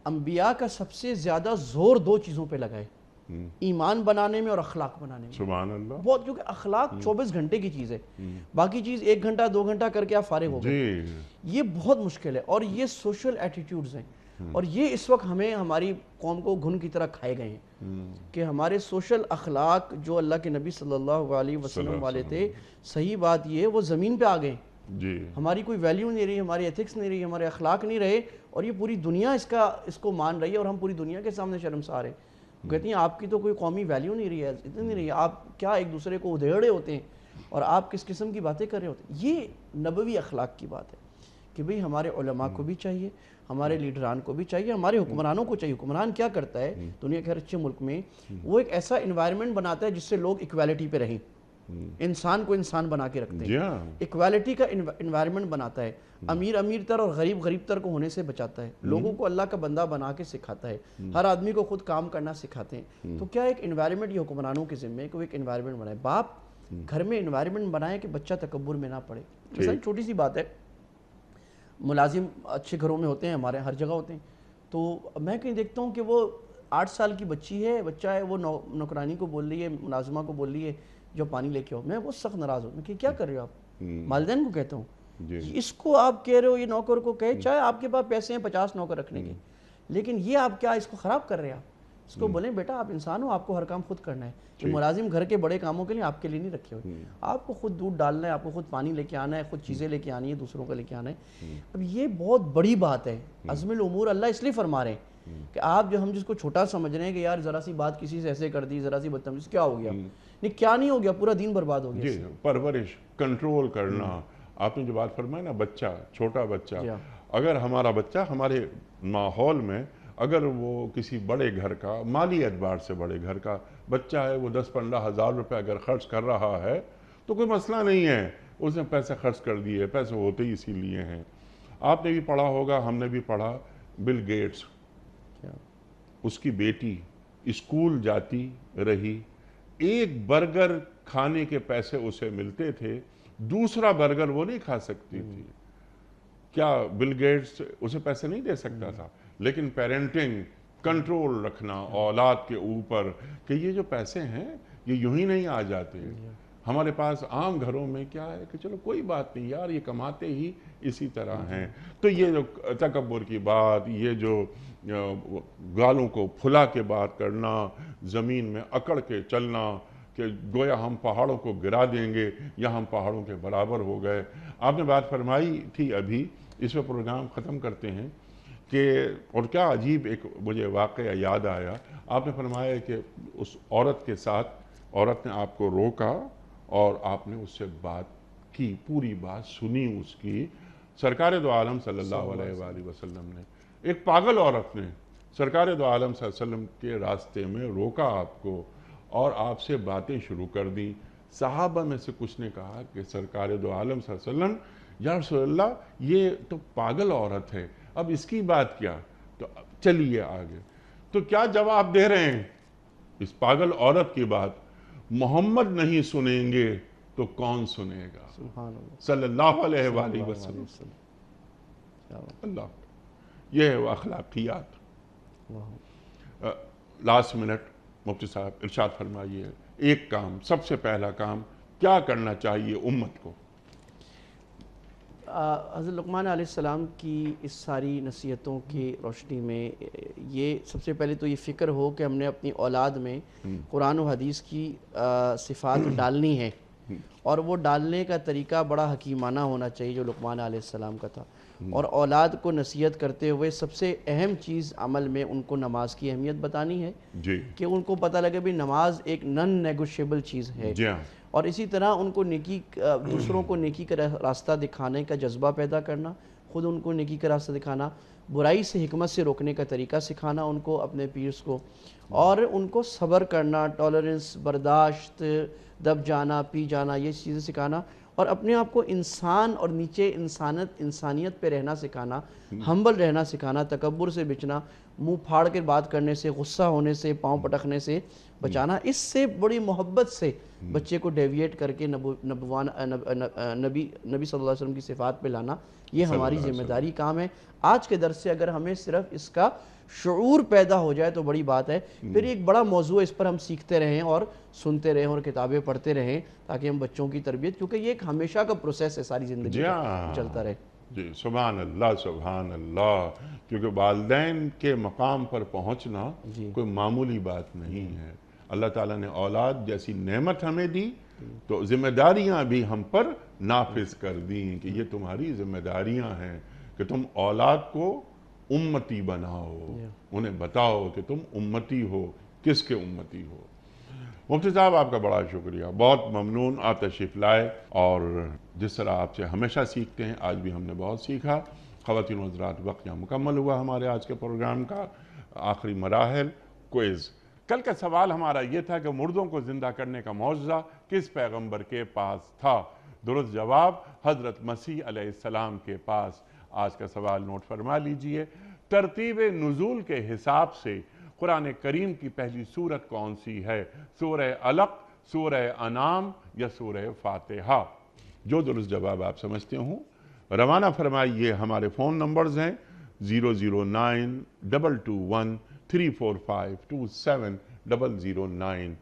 انبیاء کا سب سے زیادہ زور دو چیزوں پہ لگا ہے, ایمان بنانے میں اور اخلاق بنانے میں. سبحان اللہ. بہت, کیونکہ اخلاق 24 گھنٹے کی چیز ہے, باقی چیز 1 گھنٹہ 2 گھنٹہ کر کے آپ فارغ ہو گئے. یہ بہت مشکل ہے, اور یہ سوشل ایٹیٹیوڈز ہیں, اور یہ اس وقت ہمیں, ہماری قوم کو گھن کی طرح کھائے گئے ہیں کہ ہمارے سوشل اخلاق جو اللہ کے نبی صلی اللہ علیہ وسلم والے تھے, صحیح بات یہ ہے وہ زمین پہ آ گئے. ہماری کوئی ویلیو نہیں رہی, ہماری ایتھکس نہیں رہی, ہمارے اخلاق نہیں رہے, اور یہ پوری دنیا اس کو مان رہی ہے, اور ہم پوری دنیا کے سامنے شرمسار ہیں. کہتی ہیں آپ کی تو کوئی قومی ویلیو نہیں رہی ہے, اتنی نہیں رہی ہے, آپ کیا ایک دوسرے کو ادھیڑے ہوتے ہیں, اور آپ کس قسم کی باتیں کر رہے ہوتے ہیں. یہ نبوی اخلاق کی بات ہے کہ بھئی ہمارے علماء کو بھی چاہیے, ہمارے لیڈران کو بھی چاہیے, ہمارے حکمرانوں کو چاہیے. حکمران کیا کرتا ہے دنیا کے ہر اچھے ملک میں, وہ ایک ایسا انوائرمنٹ بناتا ہے جس سے لوگ ایکویلٹی پہ رہیں, انسان کو انسان بنا کے رکھتے ہیں, ایکویلٹی کا انوائرمنٹ بناتا ہے, امیر امیر تر اور غریب غریب تر کو ہونے سے بچاتا ہے, لوگوں کو اللہ کا بندہ بنا کے سکھاتا ہے, ہر آدمی کو خود کام کرنا سکھاتے ہیں. تو کیا ایک انوائرمنٹ یہ حکمرانوں کے ذمہ ہے کہ وہ ایک انوائرمنٹ بنائے, باپ گھر میں انوائرمنٹ بنائے کہ بچہ تکبر میں نہ پڑے. مثلا چھوٹی سی بات ہے, ملازم اچھے گھروں میں ہوتے ہیں, ہمارے ہر جگہ ہوتے ہیں, تو میں کہیں دیکھتا ہوں کہ وہ 8 سال کی بچی ہے, بچہ ہے, وہ نوکرانی کو بول رہی ہے, ملازمہ کو بول رہی ہے جو پانی لے کے آؤ. میں بہت سخت ناراض ہوں, میں کہ کیا کر رہے ہو آپ, والدین کو کہتا ہوں, اس کو آپ کہہ رہے ہو یہ نوکر کو کہے, چاہے آپ کے پاس پیسے ہیں 50 نوکر رکھنے کے, لیکن یہ آپ کیا اس کو خراب کر رہے ہیں. آپ اس کو بولیں بیٹا آپ انسان ہو, آپ کو ہر کام خود کرنا ہے. ملازم گھر کے بڑے کاموں کے لیے آپ کے لیے نہیں رکھے ہوئے, آپ کو خود دودھ ڈالنا ہے, آپ کو خود پانی لے کے آنا ہے, خود چیزیں لے کے آنی ہے, دوسروں کو لے کے آنا ہے. اب یہ بہت بڑی بات ہے. عزم الامور اللہ اس لیے فرما رہے ہیں کہ آپ جو ہم جس کو چھوٹا سمجھ رہے ہیں کہ یار ذرا سی بات کسی سے ایسے کر دی, ذرا سی بدتمیزی, کیا ہو گیا, نہیں کیا نہیں ہو گیا, پورا دین برباد ہو گیا. پرورش, کنٹرول کرنا. آپ نے جو بات فرمائی نا, بچہ, چھوٹا بچہ, اگر ہمارا بچہ ہمارے ماحول میں اگر وہ کسی بڑے گھر کا مالی اعتبار سے بڑے گھر کا بچہ ہے، وہ 10-15 ہزار روپے اگر خرچ کر رہا ہے تو کوئی مسئلہ نہیں ہے، اس نے پیسے خرچ کر دیے، پیسے ہوتے ہی اسی لیے ہیں۔ آپ نے بھی پڑھا ہوگا، ہم نے بھی پڑھا، بل گیٹس، اس کی بیٹی اسکول جاتی رہی، ایک برگر کھانے کے پیسے اسے ملتے تھے، دوسرا برگر وہ نہیں کھا سکتی تھی۔ کیا بل گیٹس اسے پیسے نہیں دے سکتا تھا؟ لیکن پیرنٹنگ، کنٹرول رکھنا اولاد کے اوپر کہ یہ جو پیسے ہیں یہ یوں ہی نہیں آ جاتے۔ ہمارے پاس عام گھروں میں کیا ہے کہ چلو کوئی بات نہیں یار، یہ کماتے ہی اسی طرح ہیں۔ تو یہ جو تکبر کی بات، یہ جو گالوں کو پھلا کے بات کرنا، زمین میں اکڑ کے چلنا کہ گویا ہم پہاڑوں کو گرا دیں گے یا ہم پہاڑوں کے برابر ہو گئے۔ آپ نے بات فرمائی تھی ابھی، اس پہ پروگرام ختم کرتے ہیں کہ، اور کیا عجیب ایک مجھے واقعہ یاد آیا، آپ نے فرمایا کہ اس عورت کے ساتھ، عورت نے آپ کو روکا اور آپ نے اس سے بات کی، پوری بات سنی اس کی۔ سرکار دو عالم صلی اللہ علیہ وآلہ وسلم نے، ایک پاگل عورت نے سرکار دو عالم صلی اللہ علیہ وسلم کے راستے میں روکا آپ کو اور آپ سے باتیں شروع کر دی۔ صحابہ میں سے کچھ نے کہا کہ سرکار دو عالم صلی اللہ علیہ وسلم، یا رسول اللہ یہ تو پاگل عورت ہے، اب اس کی بات کیا؟ تو چلیے آگے۔ تو کیا جواب دے رہے ہیں؟ اس پاگل عورت کی بات محمد نہیں سنیں گے تو کون سنے گا؟ سبحان اللہ، صلی اللہ علیہ وآلہ وسلم۔ اللہ، یہ ہے وہ اخلاقیات۔ لاسٹ منٹ مفتی صاحب ارشاد فرمائیے، ایک کام، سب سے پہلا کام کیا کرنا چاہیے امت کو؟ حضرت لقمان علیہ السلام کی اس ساری نصیحتوں کی روشنی میں یہ سب سے پہلے تو یہ فکر ہو کہ ہم نے اپنی اولاد میں قرآن و حدیث کی صفات ڈالنی ہے، اور وہ ڈالنے کا طریقہ بڑا حکیمانہ ہونا چاہیے جو لقمان علیہ السلام کا تھا۔ اور اولاد کو نصیحت کرتے ہوئے سب سے اہم چیز عمل میں ان کو نماز کی اہمیت بتانی ہے، جی، کہ ان کو پتہ لگے بھی نماز ایک نن نیگوشیبل چیز ہے۔ جی ہاں، اور اسی طرح ان کو نیکی، دوسروں کو نیکی کا راستہ دکھانے کا جذبہ پیدا کرنا، خود ان کو نیکی کا راستہ دکھانا، برائی سے حکمت سے روکنے کا طریقہ سکھانا ان کو، اپنے پیرس کو، اور ان کو صبر کرنا، ٹالرنس، برداشت، دب جانا، پی جانا، یہ چیزیں سکھانا، اور اپنے آپ کو انسان اور نیچے انسانیت پہ رہنا سکھانا، ہمبل رہنا سکھانا، تکبر سے بچنا، منہ پھاڑ کے بات کرنے سے، غصہ ہونے سے، پاؤں پٹکنے سے بچانا۔ اس سے بڑی محبت سے بچے کو ڈیویٹ کر کے نبی صلی اللہ علیہ وسلم کی صفات پہ لانا، یہ ہماری ذمہ داری کام ہے۔ آج کے درس سے اگر ہمیں صرف اس کا شعور پیدا ہو جائے تو بڑی بات ہے، پھر ایک بڑا موضوع اس پر ہم سیکھتے رہیں اور سنتے رہیں اور کتابیں پڑھتے رہیں تاکہ ہم بچوں کی تربیت، کیونکہ یہ ایک ہمیشہ کا پروسیس ہے، ساری زندگی کا چلتا رہے۔ جی، سبحان اللہ، سبحان اللہ، کیونکہ والدین کے مقام پر پہنچنا کوئی معمولی بات نہیں ہے۔ اللہ تعالیٰ نے اولاد جیسی نعمت ہمیں دی تو ذمہ داریاں بھی ہم پر نافذ کر دیں کہ یہ تمہاری ذمہ داریاں ہیں کہ تم اولاد کو امتی بناؤ، انہیں بتاؤ کہ تم امتی ہو، کس کے امتی ہو۔ مفتی صاحب آپ کا بڑا شکریہ، بہت ممنون آپ تشریف لائے، اور جس طرح آپ سے ہمیشہ سیکھتے ہیں آج بھی ہم نے بہت سیکھا۔ خواتین و حضرات، وقت یہاں مکمل ہوا ہمارے آج کے پروگرام کا۔ آخری مراحل، کوئز۔ کل کا سوال ہمارا یہ تھا کہ مردوں کو زندہ کرنے کا معجزہ کس پیغمبر کے پاس تھا؟ درست جواب حضرت مسیح علیہ السلام کے پاس۔ آج کا سوال نوٹ فرما لیجئے، ترتیب نزول کے حساب سے قرآن کریم کی پہلی سورت کون سی ہے؟ سورہ علق، سورہ انعام یا سورہ فاتحہ؟ جو درست جواب آپ سمجھتے ہوں روانہ فرمائیے۔ ہمارے فون نمبرز ہیں 00922134527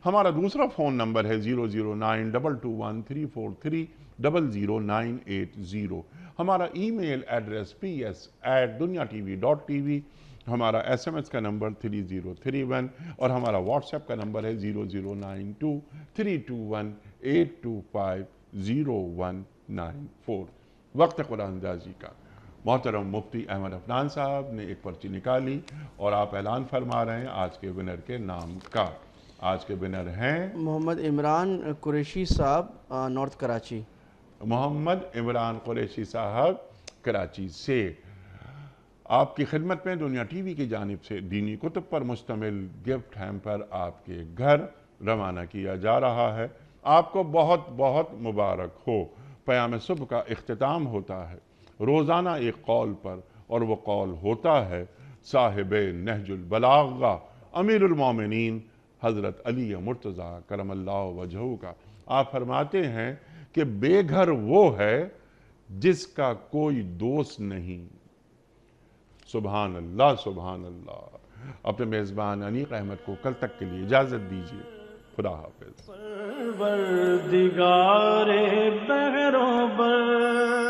ہمارا دوسرا فون نمبر ہے 0092223400980 ہمارا ای میل ایڈریس ps@dunyatv.tv ہمارا SMS کا نمبر 3031 اور ہمارا واٹس ایپ کا نمبر ہے 0092321825019 وقت قرآن اندازی کا۔ محترم مفتی احمد عفنان صاحب نے ایک پرچی نکالی اور آپ اعلان فرما رہے ہیں آج کے ونر کے نام کا۔ آج کے ونر ہیں محمد عمران قریشی صاحب، نارتھ کراچی۔ محمد عمران قریشی صاحب کراچی سے۔ آپ کی خدمت میں دنیا ٹی وی کی جانب سے دینی کتب پر مشتمل گفٹ ہیمپر آپ کے گھر روانہ کیا جا رہا ہے۔ آپ کو بہت بہت مبارک ہو۔ پیام صبح کا اختتام ہوتا ہے روزانہ ایک قول پر، اور وہ قول ہوتا ہے صاحب نہج البلاغہ امیر المومنین حضرت علی مرتضیٰ کرم اللہ وجہہ کا۔ آپ فرماتے ہیں کہ بے گھر وہ ہے جس کا کوئی دوست نہیں۔ سبحان اللہ سبحان اللہ۔ اپنے میزبان انیق احمد کو کل تک کے لیے اجازت دیجیے۔ خدا حافظ۔ پروردگار بحر و بر